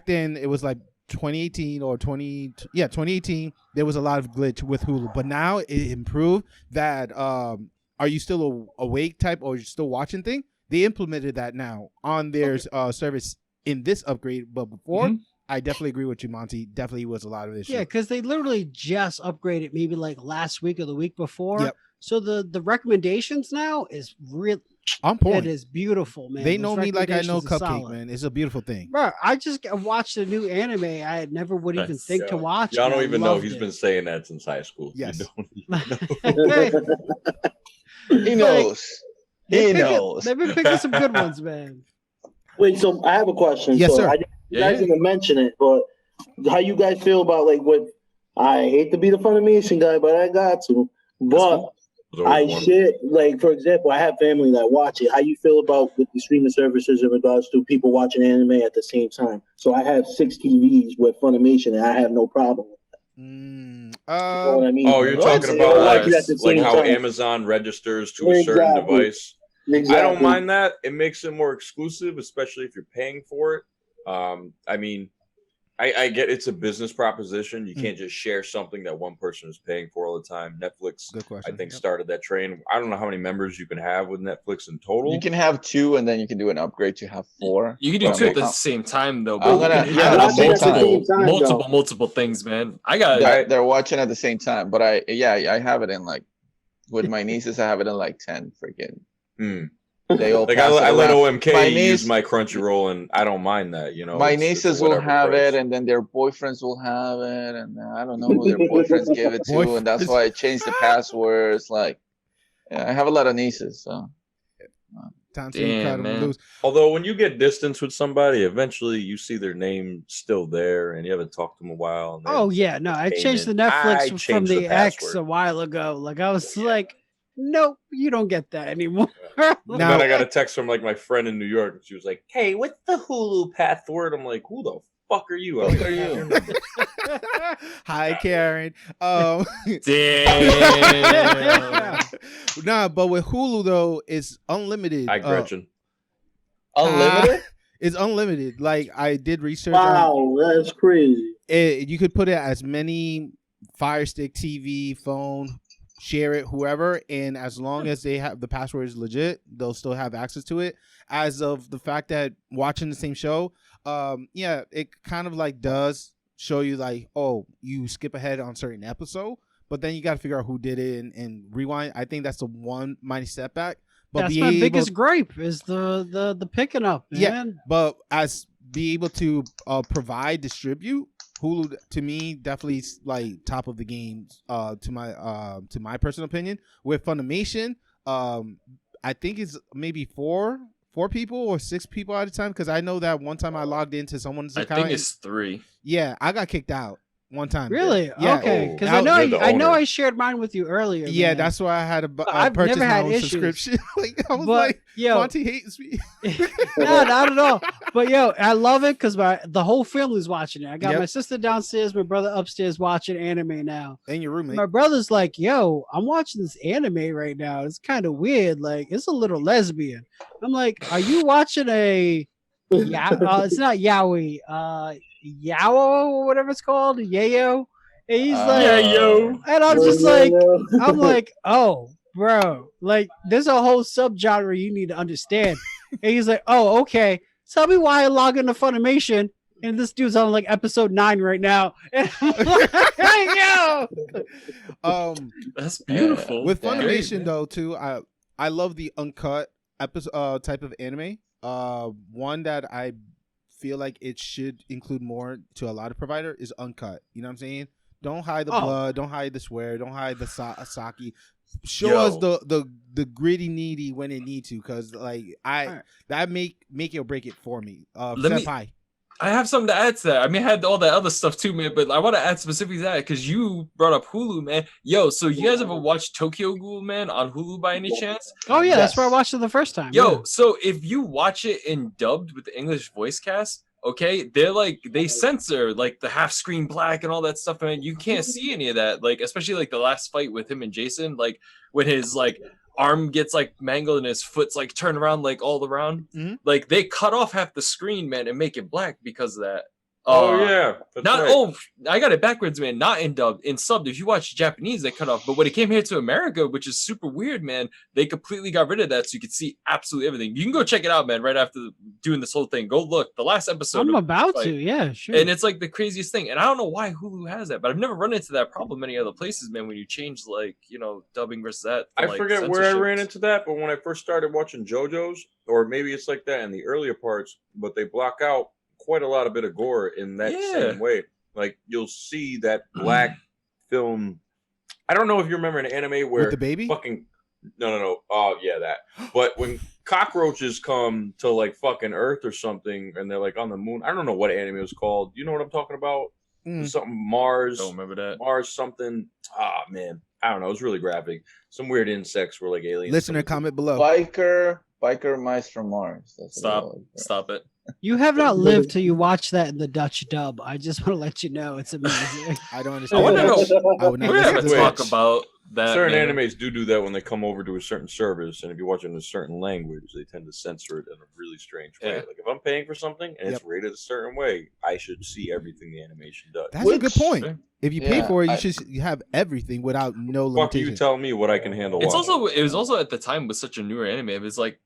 then it was like 2018 or 2018. There was a lot of glitch with Hulu, but now it improved. That are you still awake type or you still watching thing? They implemented that now on their service in this upgrade, but before I definitely agree with you, Monty. Definitely was a lot of issues. Yeah, because they literally just upgraded maybe like last week or the week before. Yep. So the recommendations now is real on point. It is beautiful, man. They Those know me like I know recommendations are Cupcake, solid. man. It's a beautiful thing. Bro, I just watched a new anime I never would even think to watch. Y'all and don't I even know loved he's it. been saying that since high school. Yes. You don't even know. He knows. He They've knows. been picking some good ones, man. Wait, so I have a question. Yes, so sir. You guys didn't mention it, but how you guys feel about like what? I hate to be the Funimation guy, but I got to. But I share, like, for example, I have family that watch it. How you feel about with the streaming services in regards to people watching anime at the same time? So I have 6 TVs with Funimation, and I have no problem with that. You know what I mean? Oh, you're talking about like how Amazon registers to a certain device. Exactly. I don't mind that. It makes it more exclusive, especially if you're paying for it. I mean, I get it's a business proposition. You can't just share something that one person is paying for all the time. Netflix, I think, started that train. I don't know how many members you can have with Netflix in total. You can have 2, and then you can do an upgrade to have 4. You can do 2 at the same time, though. I'm gonna multiple things, man. I got. They're watching at the same time, but I have it in like with my nieces. I have it in like 10 freaking. They all like I let OMK use my Crunchyroll, and I don't mind that. You know, my nieces will have it, and then their boyfriends will have it, and I don't know who their boyfriends give it to, and that's why I changed the passwords. Like, I have a lot of nieces, so. Damn, man. Although when you get distance with somebody, eventually you see their name still there, and you haven't talked to them a while. Oh yeah, no, I changed the Netflix from the X a while ago. Like I was like. Nope, you don't get that anymore. And then I got a text from like my friend in New York, and she was like, "Hey, what's the Hulu password?" I'm like, "Who the fuck are you? Who are you?" Hi, Karen. Damn. Nah, but with Hulu though, it's unlimited. Hi, Gretchen. Unlimited? It's unlimited. Like I did research. Wow, that's crazy. You could put it as many Fire Stick, TV, phone. Share it, whoever, and as long as they have the password is legit, they'll still have access to it. As of the fact that watching the same show, it kind of like does show you like, oh, you skip ahead on certain episode, but then you got to figure out who did it and rewind. I think that's the one mighty setback. But that's my biggest gripe is the picking up, man. Yeah, but as be able to distribute. Hulu to me definitely like top of the game to my personal opinion. With Funimation, I think it's maybe four people or 6 people at a time, because I know that one time I logged into someone's account. I think it's 3. Yeah, I got kicked out one time. Really? Yeah. Okay. Because I know I shared mine with you earlier. Yeah, man. that's why I had to I've purchase never my had own issues. subscription. I was Monty hates me. No, not at all. But I love it because the whole family's watching it. I got my sister downstairs, my brother upstairs watching anime now. And your roommate. My brother's like, "Yo, I'm watching this anime right now. It's kind of weird. Like, it's a little lesbian." I'm like, "Are you watching a?" It's not yaoi. Yao or whatever it's called. Yayo. And he's like, Yayo. And I'm just like, I'm like, oh, bro, like there's a whole subgenre you need to understand. And he's like, oh, okay. Tell me why I log into Funimation and this dude's on like episode 9 right now. And I'm like, yo. That's beautiful. With Funimation though, too, I love the uncut episode type of anime. One that I feel like it should include more to a lot of provider is uncut. You know what I'm saying? Don't hide the blood. Don't hide the swear. Don't hide the sake. Show us the gritty needy when it need to, because like that make it or break it for me. Senpai. I have something to add to that. I mean, I had all that other stuff too, man, but I want to add specifically to that because you brought up Hulu, man. Yo, so you guys ever watched Tokyo Ghoul, man, on Hulu by any chance? Oh yeah, that's where I watched it the first time. Yo, so if you watch it in dubbed with the English voice cast, okay, they censor like the half screen black and all that stuff, man. You can't see any of that, like especially like the last fight with him and Jason, like when his like arm gets like mangled and his foot's like turned around like all around. Mm-hmm. Like they cut off half the screen, man, and make it black because of that. Yeah, not right. oh, I got it backwards, man. Not in dubbed, in subbed. If you watch Japanese, they cut off. But when it came here to America, which is super weird, man, they completely got rid of that, so you could see absolutely everything. You can go check it out, man. Right after doing this whole thing, go look. The last episode. I'm about to, yeah, sure. And it's like the craziest thing. And I don't know why Hulu has that, but I've never run into that problem many other places, man. When you change dubbing versus that. I forget where I ran into that, but when I first started watching JoJo's, or maybe it's like that in the earlier parts, but they block out quite a lot of bit of gore in that same way. Like you'll see that black film. I don't know if you remember an anime where with the baby fucking no. Oh yeah, that. But when cockroaches come to like fucking Earth or something, and they're like on the moon. I don't know what anime it was called. You know what I'm talking about? Something Mars. Don't remember that. Mars something. Ah man, I don't know. It was really graphic. Some weird insects were like aliens. Listener, comment below. Biker mice from Mars. That's Stop it. You have not lived till you watch that in the Dutch dub. I just want to let you know it's amazing. I don't understand. I would not We're gonna listen to talk that. about that. Certain man. animes do that when they come over to a certain service, and if you watch it in a certain language, they tend to censor it in a really strange way. Yeah. Like if I'm paying for something and it's rated a certain way, I should see everything the animation does. That's a good point. Sure. If you pay for it, you should have everything without no Fuck you, limitation. tell me what I can handle. It watching. was also at the time with such a newer anime. It was like,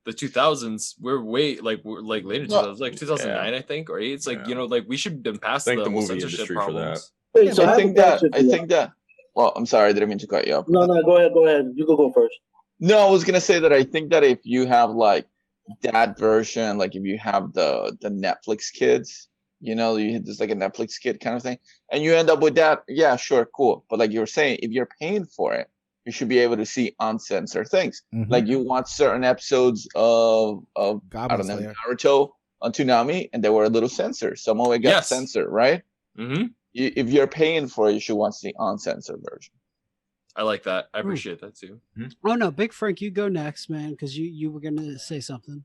the 2000s. We're later 2000s, like 2009, I think, or 8. It's like we should have been past Thank the whole movie censorship industry for that. problems. Wait, so I think that. that. Well, I'm sorry, I didn't mean to cut you off. No, go ahead. You can go first. No, I was gonna say that I think that if you have like that version, like if you have the Netflix kids, there's like a Netflix kid kind of thing, and you end up with that, yeah, sure, cool. But like you were saying, if you're paying for it, you should be able to see uncensored things. Like you watch certain episodes of Goblin Slayer. Naruto on Toonami, and they were a little censored. Some of it got censored, right? Mm-hmm. If you're paying for it, you should watch the uncensored version. I like that. I appreciate that too. Oh no, Big Frank, you go next, man, because you were gonna say something.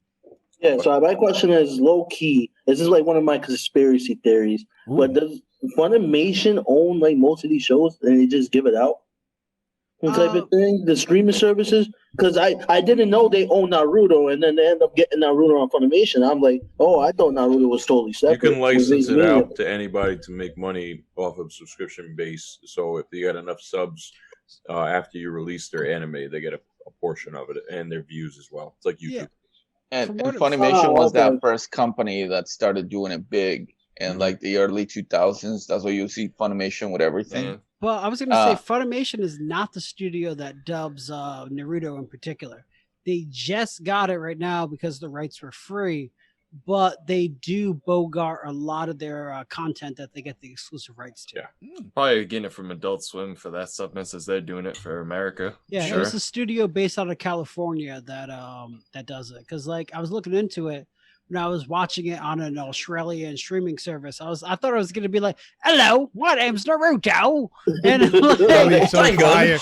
Yeah, so my question is low key. This is like one of my conspiracy theories. Ooh. But does Funimation own like most of these shows and they just give it out? Type of thing, the streaming services, because I didn't know they own Naruto, and then they end up getting Naruto on Funimation. I'm like, oh, I thought Naruto was totally separate. You can license it out to anybody to make money off of subscription base. So if you got enough subs after you release their anime, they get a portion of it and their views as well. It's like YouTube. Yeah. And Funimation was that first company that started doing it big in like the early 2000s. That's why you see Funimation with everything. Yeah. Well, I was going to say Funimation is not the studio that dubs Naruto in particular. They just got it right now because the rights were free, but they do bogart a lot of their content that they get the exclusive rights to. Yeah. Probably getting it from Adult Swim for that stuff, since they're doing it for America. Yeah, sure. It was a studio based out of California that does it. Because like I was looking into it when I was watching it on an Australian streaming service. I thought I was gonna be like, "Hello, my name's Naruto," and like, So fire.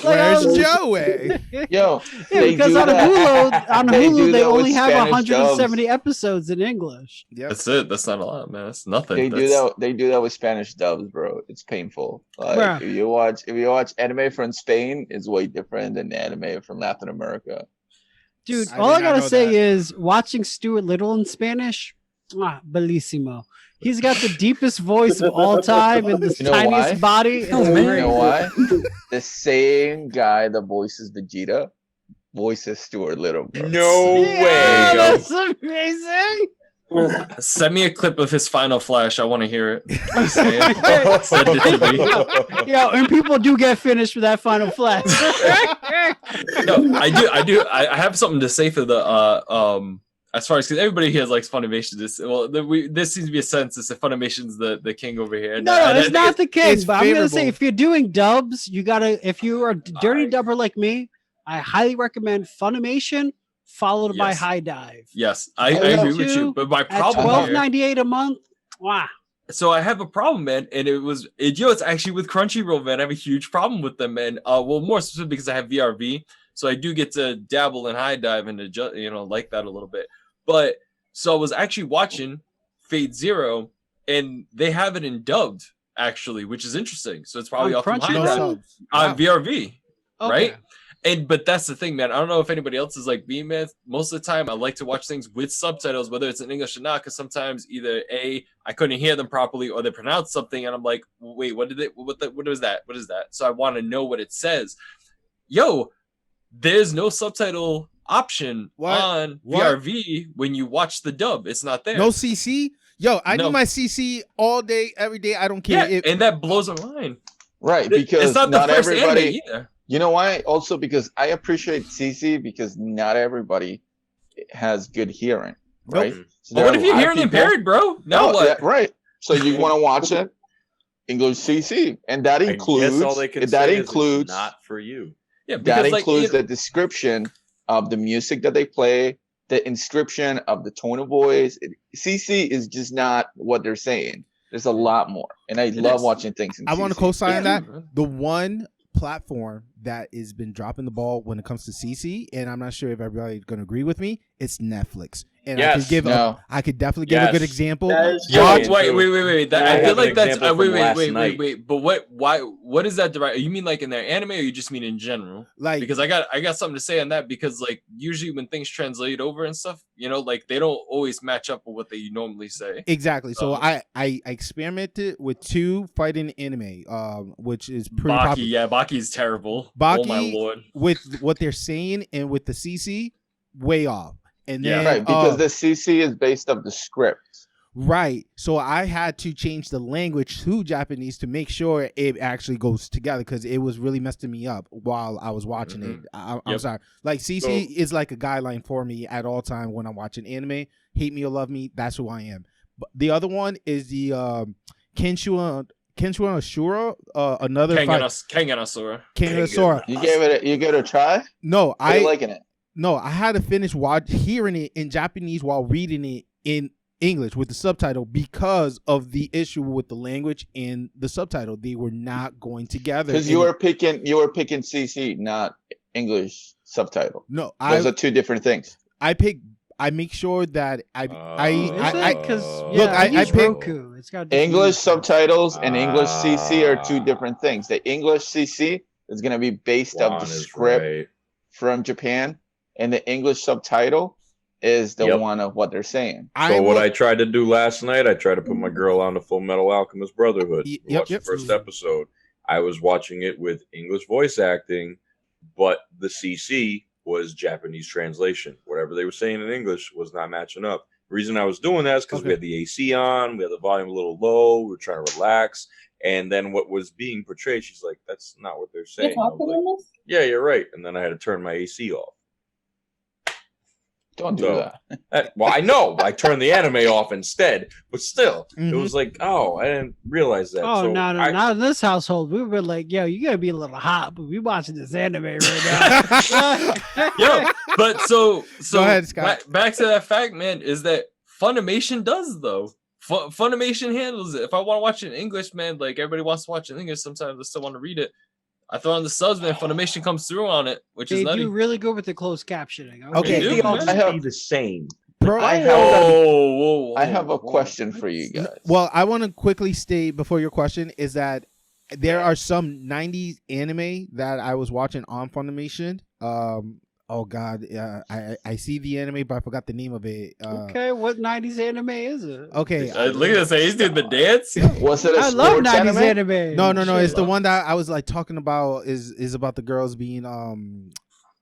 Where's Joey? Yo, yeah, because on Hulu they only have 170 episodes in English. Yep. That's it. That's not a lot, man. That's nothing. They do that with Spanish dubs, bro. It's painful. Like if you watch anime from Spain, it's way different than anime from Latin America. Dude, all I gotta say is watching Stuart Little in Spanish, bellissimo. He's got the deepest voice of all time and the tiniest body. You know why? The same guy that voices Vegeta voices Stuart Little, bro. No way. That's amazing. Send me a clip of his final flash. I want to hear it. Send it to me. Yeah, and people do get finished with that final flash. No, I do. I have something to say for the as far as, because everybody here likes Funimation. This seems to be a census if Funimation's the king over here. No, it's not the king. But I'm gonna say, if you're doing dubs, you gotta. If you are a dirty dubber like me, I highly recommend Funimation followed by High Dive. Yes, I agree with you. But my problem at $12.98 a month. Wow. So I have a problem, man, and it's actually with Crunchyroll, man. I have a huge problem with them, man. Well, more specifically because I have VRV, so I do get to dabble in High Dive and like that a little bit. But so I was actually watching Fate Zero, and they have it in dubbed actually, which is interesting. So it's probably off from High Dive on VRV, right? But that's the thing, man. I don't know if anybody else is like me, man. Most of the time, I like to watch things with subtitles, whether it's in English or not, because sometimes either I couldn't hear them properly, or they pronounce something, and I'm like, wait, what is that? What is that? So I want to know what it says. Yo, there's no subtitle option on VRV when you watch the dub. It's not there. No CC. Yo, I need my CC all day, every day. I don't care. Yeah, and that blows my mind. Right, because it's not everybody. Either. You know why? Also, because I appreciate CC because not everybody has good hearing, right? Nope. So what if you're hearing impaired, bro? Now what? Yeah, right. So you want to watch it English CC, and that includes it's not for you. Yeah, that includes the description of the music that they play, the inscription of the tone of voice. CC is just not what they're saying. There's a lot more, and I love watching things in CC. I want to co-sign that. The one platform that has been dropping the ball when it comes to CC, and I'm not sure if everybody's going to agree with me, it's Netflix. And I could definitely give a good example. Wait. I feel like that's wait. But what is that derived? You mean like in their anime, or you just mean in general? Like, because I got something to say on that, because like usually when things translate over and stuff, you know, like they don't always match up with what they normally say. Exactly. So I experimented with 2 fighting anime, which is pretty popular. Yeah, Baki's terrible. Baki, oh my lord. With what they're saying and with the CC, way off. And then, right, because the CC is based off the script. Right. So I had to change the language to Japanese to make sure it actually goes together, because it was really messing me up while I was watching it. I'm sorry. Like CC is like a guideline for me at all time when I'm watching anime. Hate me or love me, that's who I am. But the other one is the Kenshu Ashura, another Kengan Asura. You gave it a try? No, Are you liking it? No, I had to finish hearing it in Japanese while reading it in English with the subtitle, because of the issue with the language and the subtitle. They were not going together. Because you were picking CC, not English subtitle. No, those are 2 different things. I make sure that I pick Roku. It's got English subtitles and English CC are 2 different things. The English CC is going to be based off the script from Japan, and the English subtitle is the one of what they're saying. So what I tried to do last night, I tried to put my girl on the Full Metal Alchemist Brotherhood. Watch the first episode. I was watching it with English voice acting, but the CC was Japanese translation. Whatever they were saying in English was not matching up. The reason I was doing that is because we had the AC on, we had the volume a little low, we were trying to relax, and then what was being portrayed, she's like, that's not what they're saying. Like, yeah, you're right. And then I had to turn my AC off. Don't do that. Well, I know. I turned the anime off instead, but still, it was like, I didn't realize that. Oh, so not in this household. We were like, yo, you gotta be a little hot, but we watching this anime right now. Yo, but so go ahead, Scott. Back to that fact, man, is that Funimation does though. Funimation handles it. If I want to watch it in English, man, like everybody wants to watch it in English, sometimes I still want to read it. I throw on the subs, man. Funimation comes through on it, which is nutty. They do really good with the closed captioning. Okay, I have the same. I have a question for you guys. Well, I want to quickly state before your question is that there are some 90s anime that I was watching on Funimation. Oh God, I see the anime, but I forgot the name of it. Okay, what 90s anime is it? Okay, look at this. He's doing the dance. Was it? I love 90s anime. No. It's the one that I was like talking about. Is about the girls being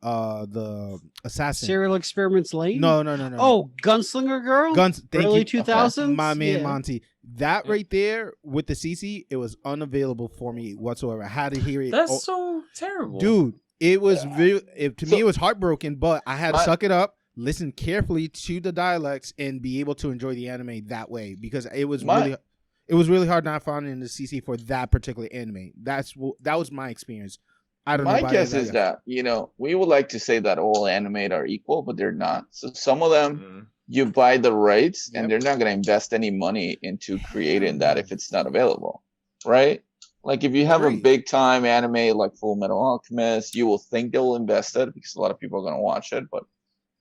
the assassin. Serial Experiments Lane. No. Oh, Gunslinger Girl. Early 2000s. Okay. My man Monty. That right there with the CC, it was unavailable for me whatsoever. I had to hear it. That's so terrible, dude. It was me, it was heartbroken, but I had to suck it up, listen carefully to the dialects, and be able to enjoy the anime that way, because it was really hard not finding the CC for that particular anime. That was my experience. I don't know. My guess is that we would like to say that all anime are equal, but they're not. So some of them you buy the rights, and they're not going to invest any money into creating that if it's not available, right? Like if you have a big time anime like Full Metal Alchemist, you will think they'll invest it because a lot of people are going to watch it. But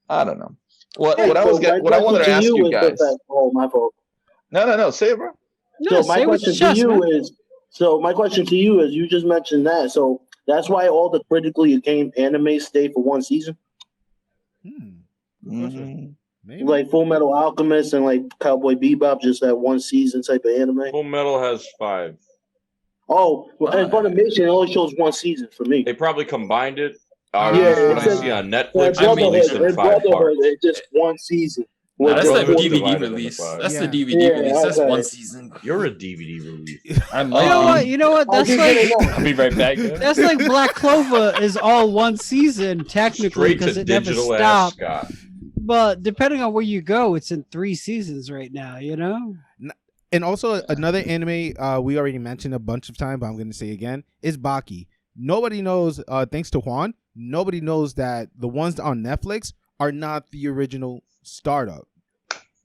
I don't know. What I wanted to ask you guys. My fault. No. Say it, bro. So my question to you is, you just mentioned that. So That's why all the critically acclaimed anime stay for one season. Maybe. Like Full Metal Alchemist and like Cowboy Bebop, just that one season type of anime. Full Metal has 5. Oh, and Funimation, it only shows one season for me. They probably combined it. Yeah, what I see on Netflix, I released in 5 parts. It's just one season. That's the Brotherhood DVD divided release. into 5. That's the Yeah. DVD release. That's okay. one season. You're a DVD release. You know what? That's like I'll be right back. that's like Black Clover is all one season technically Straight because to it never digital ass stopped. Scott. But depending on where you go, it's in 3 seasons right now. You know. And also another anime we already mentioned a bunch of times, but I'm going to say again, is Baki. Nobody knows, thanks to Juan, nobody knows that the ones on Netflix are not the original startup.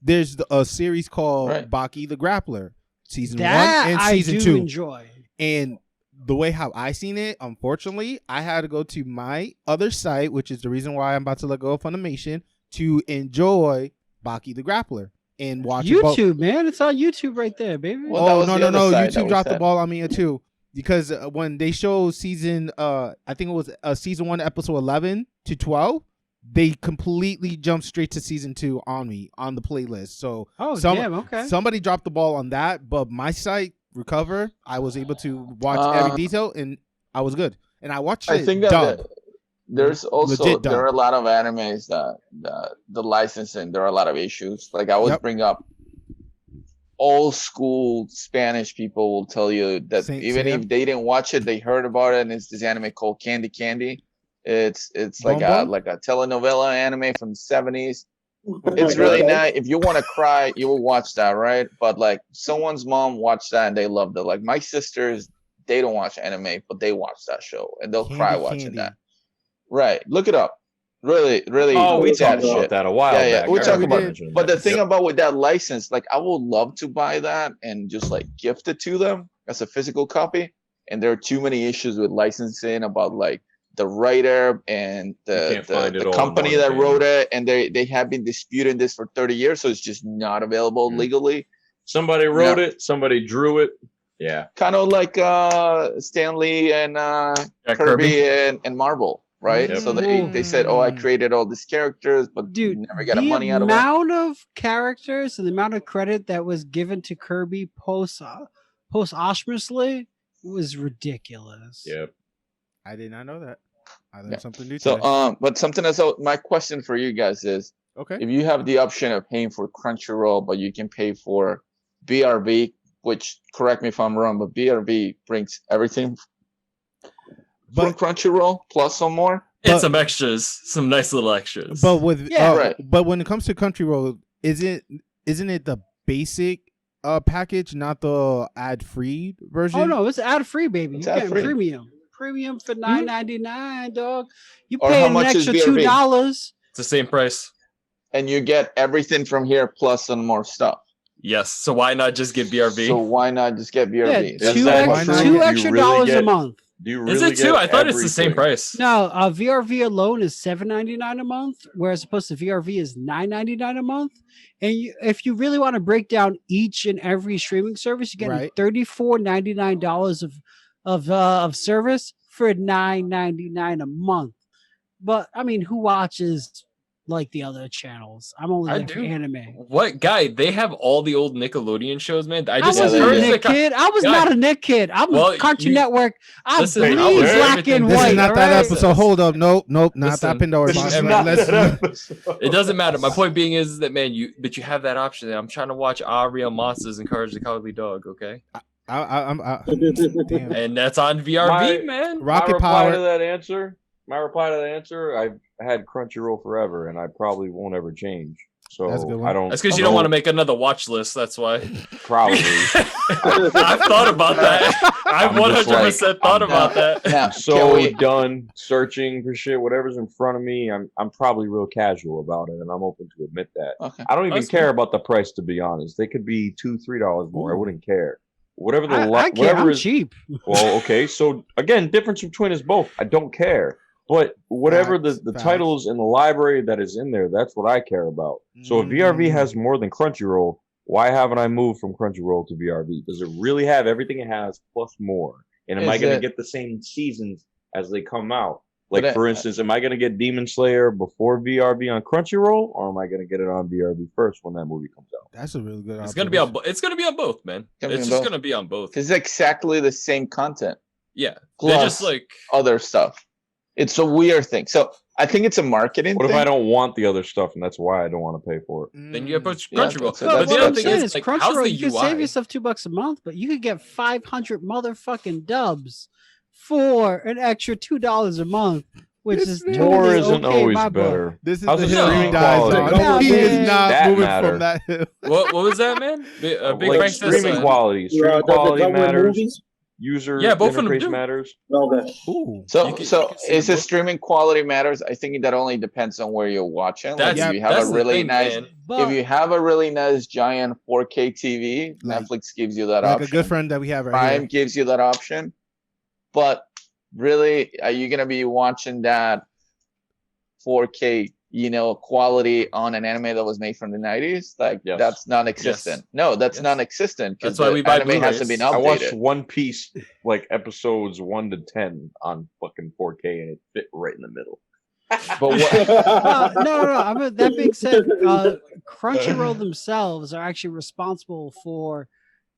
There's a series called Baki the Grappler, season 1 and season 2. I do enjoy. And the way how I seen it, unfortunately, I had to go to my other site, which is the reason why I'm about to let go of Funimation, to enjoy Baki the Grappler and watch YouTube, man. It's on YouTube right there, baby. Well, no. YouTube dropped the ball on me too. Because when they show season, I think it was season 1, episode 11 to 12, they completely jumped straight to season 2 on me on the playlist. So damn, okay. Somebody dropped the ball on that, but my site Recover, I was able to watch every detail and I was good. And I watched it. I think that there's also there are a lot of animes that the licensing, there are a lot of issues. Like I always bring up, old school Spanish people will tell you that even if they didn't watch it, they heard about it, and it's this anime called Candy Candy. It's like a telenovela anime from the 70s. It's really nice. If you want to cry, you will watch that, right? But like someone's mom watched that and they loved it. Like my sisters, they don't watch anime, but they watch that show and they'll cry watching that. Right. Look it up. Really. Oh, we talked about that a while back. Yeah, we're talking about it. But the thing about with that license, like I would love to buy that and just like gift it to them as a physical copy. And there are too many issues with licensing about like the writer and the company that wrote it, and they have been disputing this for 30 years, so it's just not available legally. Somebody wrote it, somebody drew it. Yeah. Kind of like Stan Lee and Kirby and Marvel. Right, so they said, "Oh, I created all these characters, but never got money out of it." The amount of characters and the amount of credit that was given to Kirby posthumously was ridiculous. Yep, I did not know that. I learned something new. So, but something else. My question for you guys is, if you have the option of paying for Crunchyroll, but you can pay for BRB, which correct me if I'm wrong, but BRB brings everything. From Crunchyroll plus some more and some extras, some nice little extras. But but when it comes to Crunchyroll, isn't it the basic package, not the ad-free version? Oh no, it's ad-free, baby. You get premium for $9.99, dog. You pay an extra $2. It's the same price, and you get everything from here plus some more stuff. Yes, so why not just get BRB? So why not just get BRB? Yeah, two extra dollars a month. Do you really is it too? I thought it's the same everything? price. No, VRV alone is $7.99 a month, whereas opposed to VRV is $9.99 a month. And if you really want to break down each and every streaming service, you get $34.99 of service for $9.99 a month. But I mean, who watches like the other channels? I'm only there for anime. What guy? They have all the old Nickelodeon shows, man. I wasn't a Nick kid. I was not a Nick kid. I was Cartoon Network. I was black and white. This is not that episode. Hold up. Nope. Not that Pandora box. It doesn't matter. My point being is that, man, you have that option. I'm trying to watch Real Monsters and Courage the Cowardly Dog. Okay. Damn. And that's on VRV, man. Rocket Power. My reply to that answer, I've had Crunchyroll forever, and I probably won't ever change. So I don't. That's because you don't want to make another watch list. That's why. Probably. I've thought about that. I've 100% thought about that. I'm so done searching for shit. Whatever's in front of me, I'm probably real casual about it, and I'm open to admit that. Okay. I don't even care about the price, to be honest. They could be $2-3 more. I wouldn't care. Whatever I'm cheap. Well, okay. So again, difference between us both. I don't care. But whatever the titles in the library that is in there, that's what I care about. So if VRV has more than Crunchyroll, why haven't I moved from Crunchyroll to VRV? Does it really have everything it has plus more? And am I going to get the same seasons as they come out. Like, But for instance, am I going to get Demon Slayer before VRV on Crunchyroll, or am I going to get it on VRV first when that movie comes out? That's a really good. It's gonna be on. It's gonna be on both, man. It's just gonna be on both. It's exactly the same content. Yeah, Plus they're just like other stuff. It's a weird thing. So I think it's a marketing What thing. if I don't want the other stuff, and that's why I don't want to pay for it? then you approach Yeah, Crunchyroll. that's- But the what other I'm thing saying is, is like, how's Crunchyroll, the you can save UI? yourself $2 a month, but you could get 500 motherfucking dubs for an extra $2 a month, which is This totally More isn't okay, always my boy. better. This is How's the the hill he streaming dies quality? on. No, He is man. not That moving matter. from that hill. What was that, man? Big Like Frank says, streaming quality. Streaming Does it quality come with matters. movies? User Yeah, both of them interface do. matters. Okay. Ooh. So, You can so see is them it both. streaming quality matters? I think that only depends on where you're watching. Like That's if you have that's a the really thing, nice, man. But if you have a really nice giant 4K TV, Like- Netflix gives you that Like option. a good friend that we have right Prime here. gives you that option. But really, are you gonna be watching that 4K, quality on an anime that was made from the 90s? Like Yes. that's non-existent. No, that's Yes. non-existent because That's why the we buy anime hasn't Blu-rays. been I watched updated. One Piece, like episodes 1 to 10 on fucking 4K, and it fit right in the middle. But what? no. I mean, that being said, Crunchyroll themselves are actually responsible for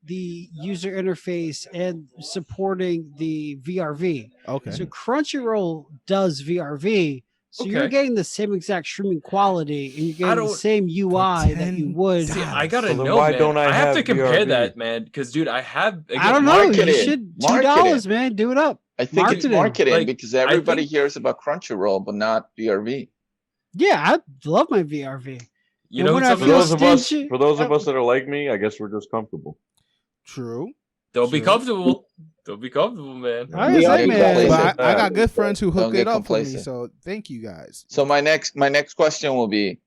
the user interface and supporting the VRV. Okay. So Crunchyroll does VRV. So you're Okay. getting the same exact streaming quality and you're getting the don't- same UI that you would. See, I gotta So then know, why man. don't I have have to compare VRV? that, man, because dude, I have. I don't know. market You it. should Market $2, it. man. Do it up. I think Marketing. it's marketing Like, because I everybody think- hears about Crunchyroll, but not VRV. Yeah, I love my VRV. You know, when who I took For feel it? those of us, stingy- for those of us that are like me, I guess we're just comfortable. True. Don't be True. comfortable. Don't be comfortable, man. I Yeah, say, I man. think But I got good friends who hook Don't get it up for me, complacent. so thank you guys. So my next question will be,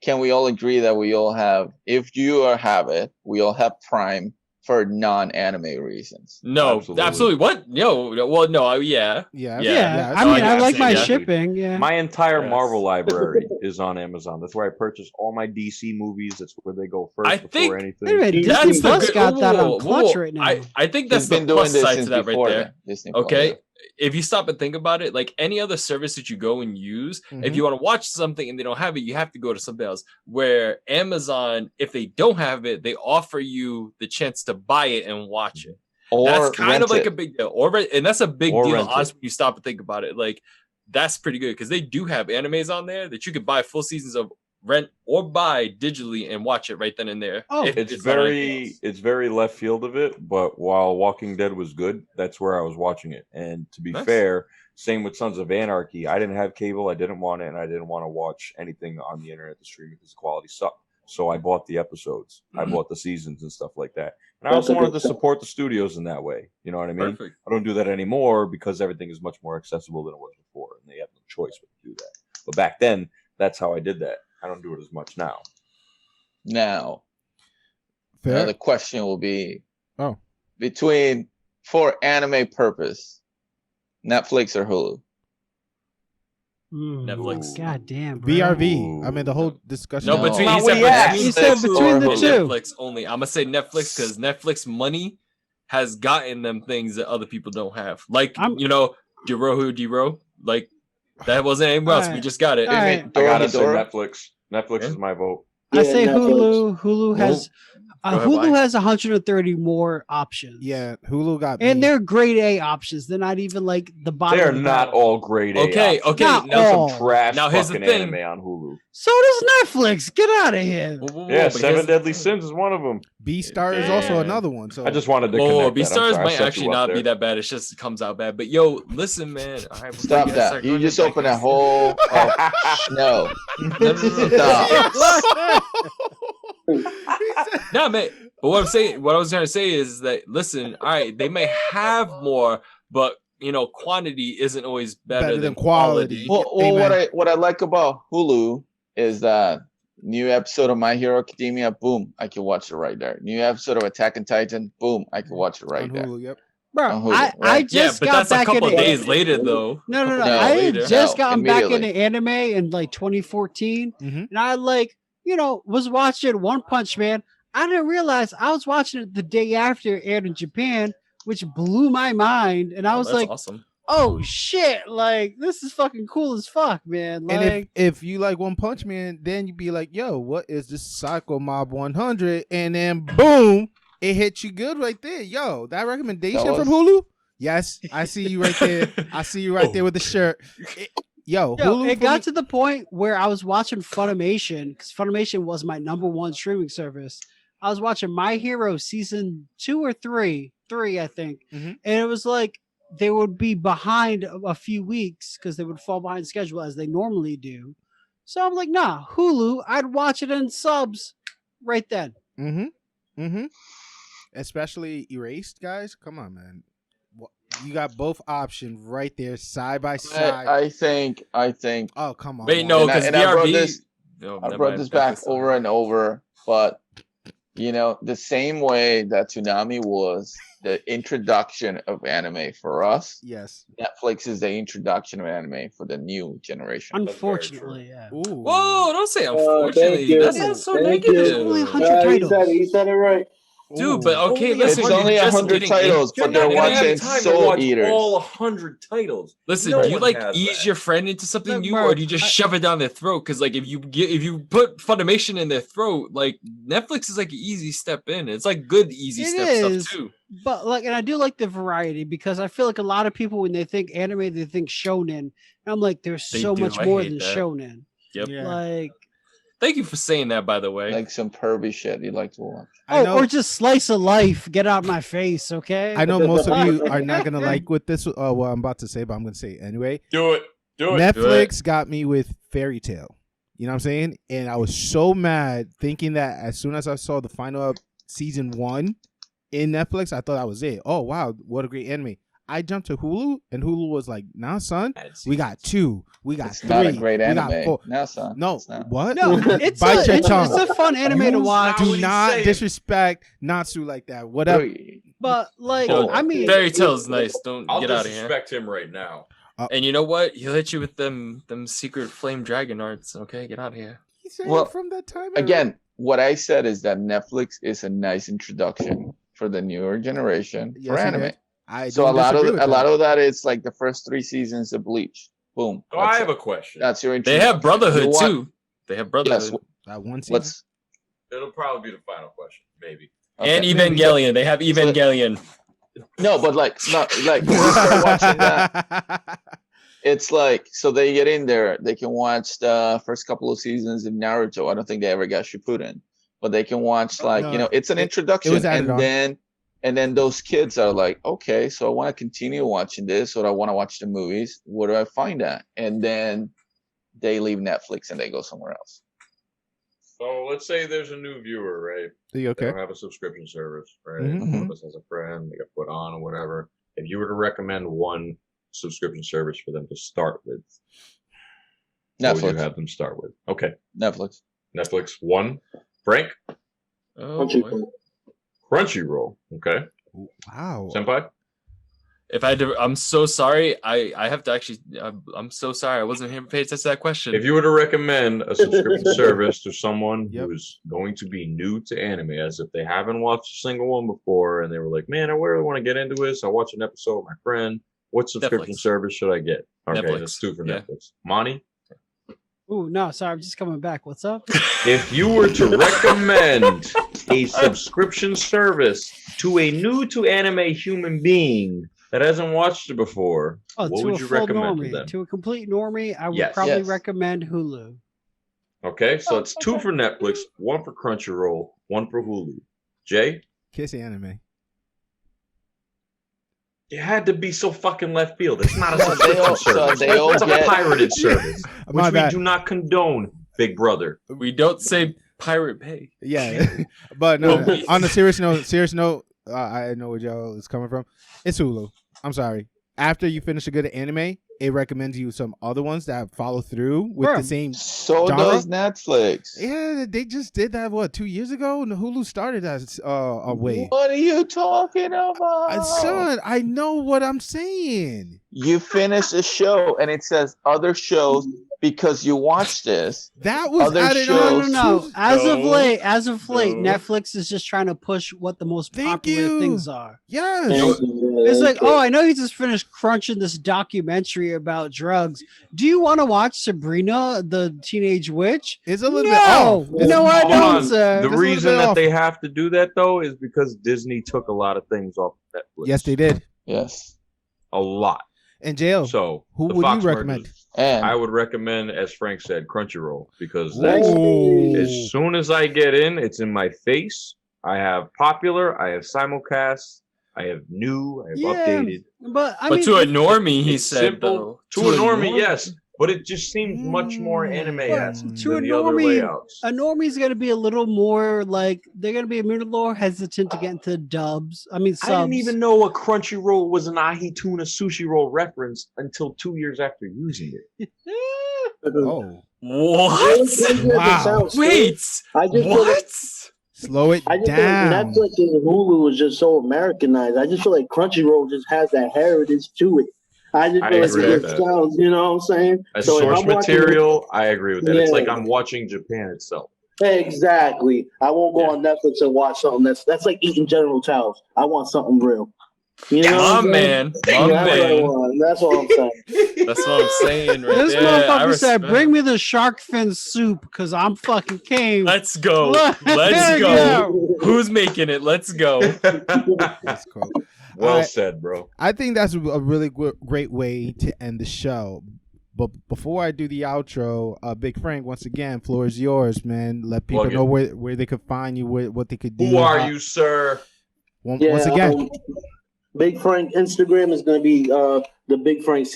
can we all agree that we all have, if you have it, we all have Prime for non-anime reasons? No, Absolutely. absolutely. What? No. Well, no. Yeah. Yeah. Yeah. Yeah, I No, mean, I I like see, my yeah. shipping. Yeah. My entire Yes. Marvel library is on Amazon. That's where I purchase all my DC movies. That's where they go first I before think- anything. Wait a minute, That's Disney the Plus good- got that whoa, on Clutch whoa. right now. I think that's He's the been doing plus this side since to that right before there. then, Disney Plus. Okay. If you stop and think about it, like any other service that you go and use, if Mhm. you want to watch something and they don't have it, you have to go to something else. Where Amazon, if they don't have it, they offer you the chance to buy it and watch it. Or That's kind of rent like it. a big deal. And that's a big Or deal, rent it. honestly, when you stop and think about it. Like, that's pretty good because they do have animes on there that you could buy full seasons of, rent or buy digitally and watch it right then and there. Oh, if It's not anything very else. it's very left field of it, but while Walking Dead was good, that's where I was watching it. And to be Nice. fair, same with Sons of Anarchy. I didn't have cable, I didn't want it, and I didn't want to watch anything on the internet to stream because the quality sucked. So I bought the episodes, I Mhm. bought the seasons and stuff like that. And I That's also a wanted good to stuff. support the studios in that way. You know what I mean? Perfect. I don't do that anymore because everything is much more accessible than it was before, and they have no choice but to do that. But back then, that's how I did that. I don't do it as much now. Now, Fair. another question will be, Oh. between, for anime purpose, Netflix or Hulu? Netflix. God damn. Bro. VRV. I mean, the whole discussion. No, No. between No, he said, we asked. He said Netflix between or the two. Netflix only. I'm gonna say Netflix because Netflix money has gotten them things that other people don't have. Like Dero. Like that wasn't anywhere else. We Alright. just got it. Alright. I gotta say Dora? Netflix. Netflix Yeah. is my vote. I Yeah, say Netflix. Hulu. Hulu ahead, Hulu Mike. has 130 more options. Yeah, Hulu got And me. they're grade A options. They're not even like the bottom. They are of the not barrel. all grade A. Okay, options. okay. Not Now, all. Some trash Now, here's the fucking thing. anime on Hulu. So does Netflix. Get out of here. Yeah, but Seven here's- Deadly Sins is one of them. B Star is also Yeah. another one. So I just wanted to Whoa, connect B that. I'm stars sorry, I might set actually you up not there. be that bad. It's just it comes out bad. But yo, listen, man. All right, Stop that. You just opened a whole. No. Stop. No, man. But what I was trying to say is that listen, all right, they may have more, but quantity isn't always better than quality. Well, Amen. what I like about Hulu is that new episode of My Hero Academia, boom, I can watch it right there. New episode of Attack on Titan, boom, I can watch it right on there. Hulu, yep. Bro, On Hulu, I right? Yeah, just but got that's a back couple into days later, though. No. Couple I days had later. just No, gotten back immediately. into anime in like 2014, Mhm. and I was watching One Punch Man. I didn't realize I was watching it the day after it aired in Japan, which blew my mind. And I Oh, was that's like, awesome. oh shit, like this is fucking cool as fuck, man. Like, and if you like One Punch Man, then you'd be like, yo, what is this Psycho Mob 100? And then boom, it hits you good right there. Yo, that recommendation from Hulu? Yes, I see you right there. I see you right there with the shirt. Hulu. It got to the point where I was watching Funimation, because Funimation was my #1 streaming service. I was watching My Hero season 2 or 3, I think, and it was like they would be behind a few weeks because they would fall behind schedule as they normally do. So I'm like, nah, Hulu, I'd watch it in subs right then. Especially Erased, guys. Come on, man. You got both options right there, side by side. I think. Oh, come on. Wait, no, because I brought this back over and over, but the same way that Toonami was the introduction of anime for us. Yes. Netflix is the introduction of anime for the new generation. Unfortunately, yeah. Ooh. Whoa, don't say unfortunately. That sounds so negative. There's only 100 titles. He said it right. Dude, but okay, listen. It's only 100 titles, but they're watching Soul Eaters. All 100 titles. Listen, No do you one like has ease that. your friend into something Look, new, Mark, or do you just shove it down their throat? Because like if you put Funimation in their throat, like Netflix is like an easy step in. It's like good easy step is, stuff too. But like, and I do like the variety because I feel like a lot of people when they think anime, they think shonen. And I'm like, there's They so do. much I more hate than that. shonen. Yep. Yeah. Like, Thank you for saying that, by the way. Like some pervy shit you like to watch. or just slice of life. Get out my face, okay? I know most of you are not gonna like what this what I'm about to say, but I'm gonna say it anyway. Do it. Netflix got me with Fairy Tale. You know what I'm saying? And I was so mad thinking that as soon as I saw the final season 1 in Netflix, I thought that was it. Oh wow, what a great anime. I jumped to Hulu, and Hulu was like, "Nah, son, we got 2, we got It's 3, not a great we anime. got 4." No, son. No, It's not. what? No, it's Bite your tongue. a fun anime to watch. Do not disrespect Natsu like that. Whatever. But like, Oh, I mean, Fairy Tale's nice. Don't I'll get out of here. disrespect him right now. And you know what? He'll hit you with them secret flame dragon arts. Okay, get out of here. Well, from that time again, what I said is that Netflix is a nice introduction for the newer generation for anime. So a lot of that is like the first 3 seasons of Bleach. Boom. So I have a question. That's your They introduction. have Brotherhood too. They have Brotherhood. Yes. That one season. It'll probably be the final question, maybe. And Evangelion. They have Evangelion. No, but like when you start watching that, it's like, so they get in there, they can watch the first couple of seasons of Naruto. I don't think they ever got Shippuden, but they can watch it's an introduction, and then those kids are like, okay, so I want to continue watching this, or I want to watch the movies. Where do I find that? And then they leave Netflix and they go somewhere else. So let's say there's a new viewer, right? You okay? They don't have a subscription service, right? Mm-hmm. One of us has a friend, they got put on or whatever. If you were to recommend one subscription service for them to start with, what would you have them start with? Okay. Netflix 1. Frank? Crunchyroll. Okay. Wow. Senpai? If I had to, I'm so sorry. I have to actually. I'm so sorry. I wasn't here to pay attention to that question. If you were to recommend a subscription service to someone who's going to be new to anime, as if they haven't watched a single one before, and they were like, "Man, I really want to get into this. I watched an episode with my friend. What subscription service should I get?" Okay, Netflix. that's 2 for Netflix. Monty? Ooh, no, sorry, I'm just coming back. What's up? If you were to recommend a subscription service to a new to anime human being that hasn't watched it before, what would you recommend to them? To a complete normie, I would probably recommend Hulu. Okay, so it's 2 for Netflix, 1 for Crunchyroll, 1 for Hulu. Jay? Kiss Anime. It had to be so fucking left field. It's not a subscription service. They all It's a get pirated service, My which we bad. do not condone, Big Brother. We don't say Pirate Bay. Yeah, but no. On a serious note, I know where y'all is coming from. It's Hulu. I'm sorry. After you finish a good anime, it recommends you some other ones that follow through with the same. So genre. does Netflix. Yeah, they just did that. What, 2 years ago? And Hulu started as a way. What are you talking about? Son, I know what I'm saying. You finish a show and it says other shows because you watch this. That was Other added shows- on. No. As of No. late, No. Netflix is just trying to push what the most Thank popular you. things are. Yes. It's like, oh, I know you just finished crunching this documentary about drugs. Do you want to watch Sabrina, the Teenage Witch? It's a little bit off. No, I Hold don't, on. sir. The Just a little reason bit that off. they have to do that though is because Disney took a lot of things off Netflix. Yes, they did. Yes. A lot. And jail. So Who the would Fox you recommend? mergers, And I would recommend, as Frank said, Crunchyroll, because that's Ooh. as soon as I get in, it's in my face. I have popular, I have simulcast, I have new, I have updated. But I But mean, to a normie, he It's said simple. though. To a normie, yes, but it just seems much more anime-esque To a than the other normie, layouts. a normie's gonna be a little more like they're gonna be a little more hesitant to get into dubs. I mean, subs. I didn't even know a Crunchyroll was an ahi tuna sushi roll reference until 2 years after using it. Oh, What? Wow. Wait, I just feel like, what? slow it I just feel down. like Netflix and Hulu is just so Americanized. I just feel like Crunchyroll just has that heritage to it. I just I feel like agree it with that. sounds, you know what I'm saying? As So if source I'm watching- material, I agree with that. It's Yeah. like I'm watching Japan itself. Exactly. I won't go Yeah. on Netflix and watch something that's like eating General Tso's. I want something real. You know My what I'm saying? man, Yeah, my that's what I man. want. That's all I'm saying. That's what I'm saying right This there. I motherfucker said, respect. "Bring me the shark fin soup, cause I'm fucking king." Let's go. There Let's you go. Who's making it? Let's go. That's cool. Well Alright. said, bro. I think that's a really great way to end the show. But before I do the outro, Big Frank, once again, floor is yours, man. Let people Plug it. know where they could find you, what they could do. Who are you, sir? Once again, Big Frank Instagram is going to be the Big Frank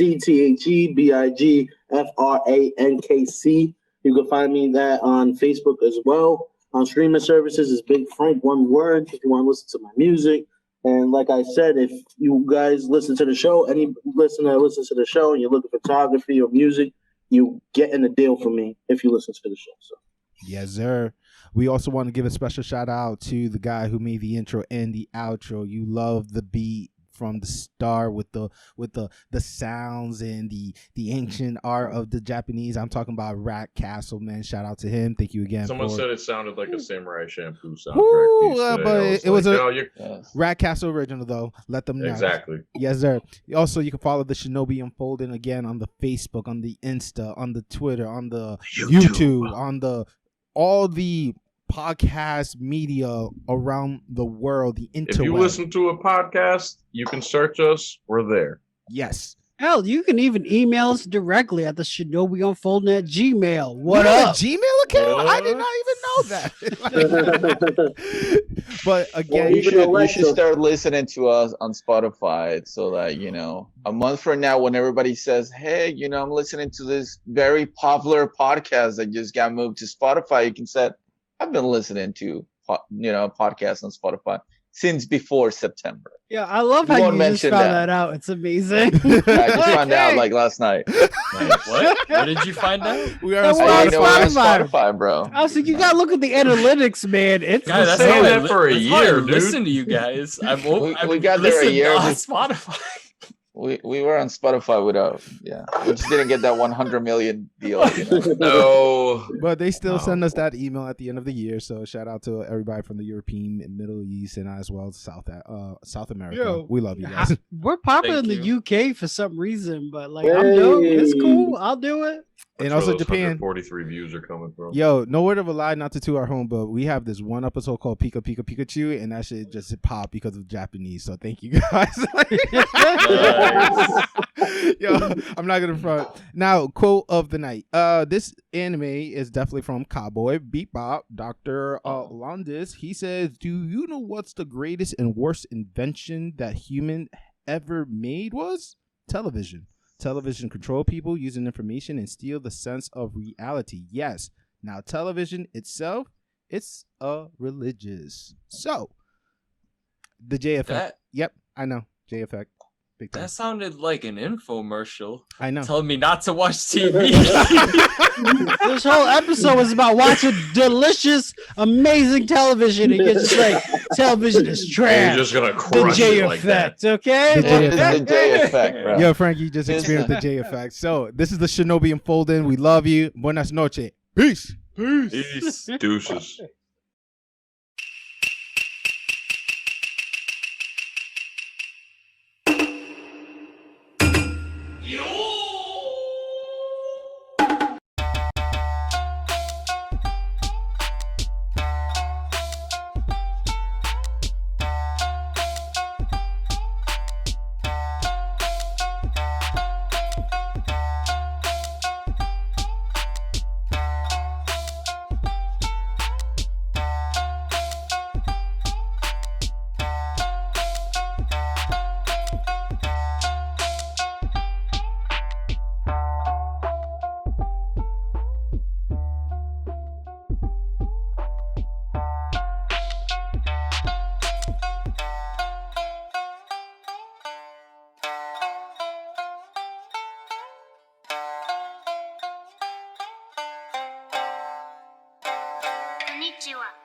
CTHEBIGFRANKC. You can find me that on Facebook as well. On streaming services is Big Frank, one word, if you want to listen to my music. And like I said, if you guys listen to the show, any listener listens to the show and you're looking for photography or music, you getting a deal from me if you listen to the show. So. yes, sir. We also want to give a special shout out to the guy who made the intro and the outro. You love the beat from the start with the sounds and the ancient art of the Japanese. I'm talking about Rat Castle, man. Shout out to him. Thank you again. Someone for said it sounded like a samurai shampoo soundtrack. Woo, piece today. but I it was like, a- "Oh, you're-" yes. Rat Castle original though. Let them know. exactly. Yes, sir. Also, you can follow the Shinobi Unfolding again on the Facebook, on the Insta, on the Twitter, on the YouTube, on the all the podcast media around the world, the interweb. If you listen to a podcast, you can search us. We're there. Yes. Hell, you can even email us directly at the Shinobi Unfolding at Gmail. What You have up? a Gmail account? I did not even know that. But again, Well, You should Alexa. start listening to us on Spotify so that, a month from now, when everybody says, hey, I'm listening to this very popular podcast that just got moved to Spotify, you can say, I've been listening to, podcasts on Spotify since before September. Yeah, I love how You you won't just mention found that. that out. It's amazing. I just found out like last night. What? What did you find out? we are That on was- Hey, Spotify. we're on Spotify. Spotify, bro. I was like, you gotta look at the analytics, man. It's Guy, that's saying how I that for a that's how I year, dude. listen to you guys. I've We got there a listened year on before. Spotify. We were on Spotify without, we just didn't get that 100 million deal. No. But they still Oh. send us that email at the end of the year. So shout out to everybody from the European and Middle East and as well as South America. Yo, we love you guys. We're popular in Thank the you. UK for some reason, but like I'm dope. It's cool. I'll do it. And That's also where those Japan. 143 views are coming from. Yo, no word of a lie, not to toot our home, but we have this one episode called Pika Pika Pikachu, and that shit just popped because of Japanese. So thank you guys. Yo, I'm not gonna front. Now, quote of the night. This anime is definitely from Cowboy Bebop, Dr. Landis. He says, "Do you know what's the greatest and worst invention that human ever made was? Television. Television control people using information and steal the sense of reality. Yes. Now, television itself, it's religious. So, the J effect. That Yep, I know. J effect. Big time. That sounded like an infomercial. I know. Telling me not to watch TV. This whole episode was about watching delicious, amazing television. And you're just like, television is trash. You're just gonna The crush J it like that. effect, okay? The J It's the J effect, bro. Yo, Frank, you just experienced the J effect. So this is the Shinobi Unfolding. We love you. Buenas noches. Peace. Peace. Deuces. Konnichiwa.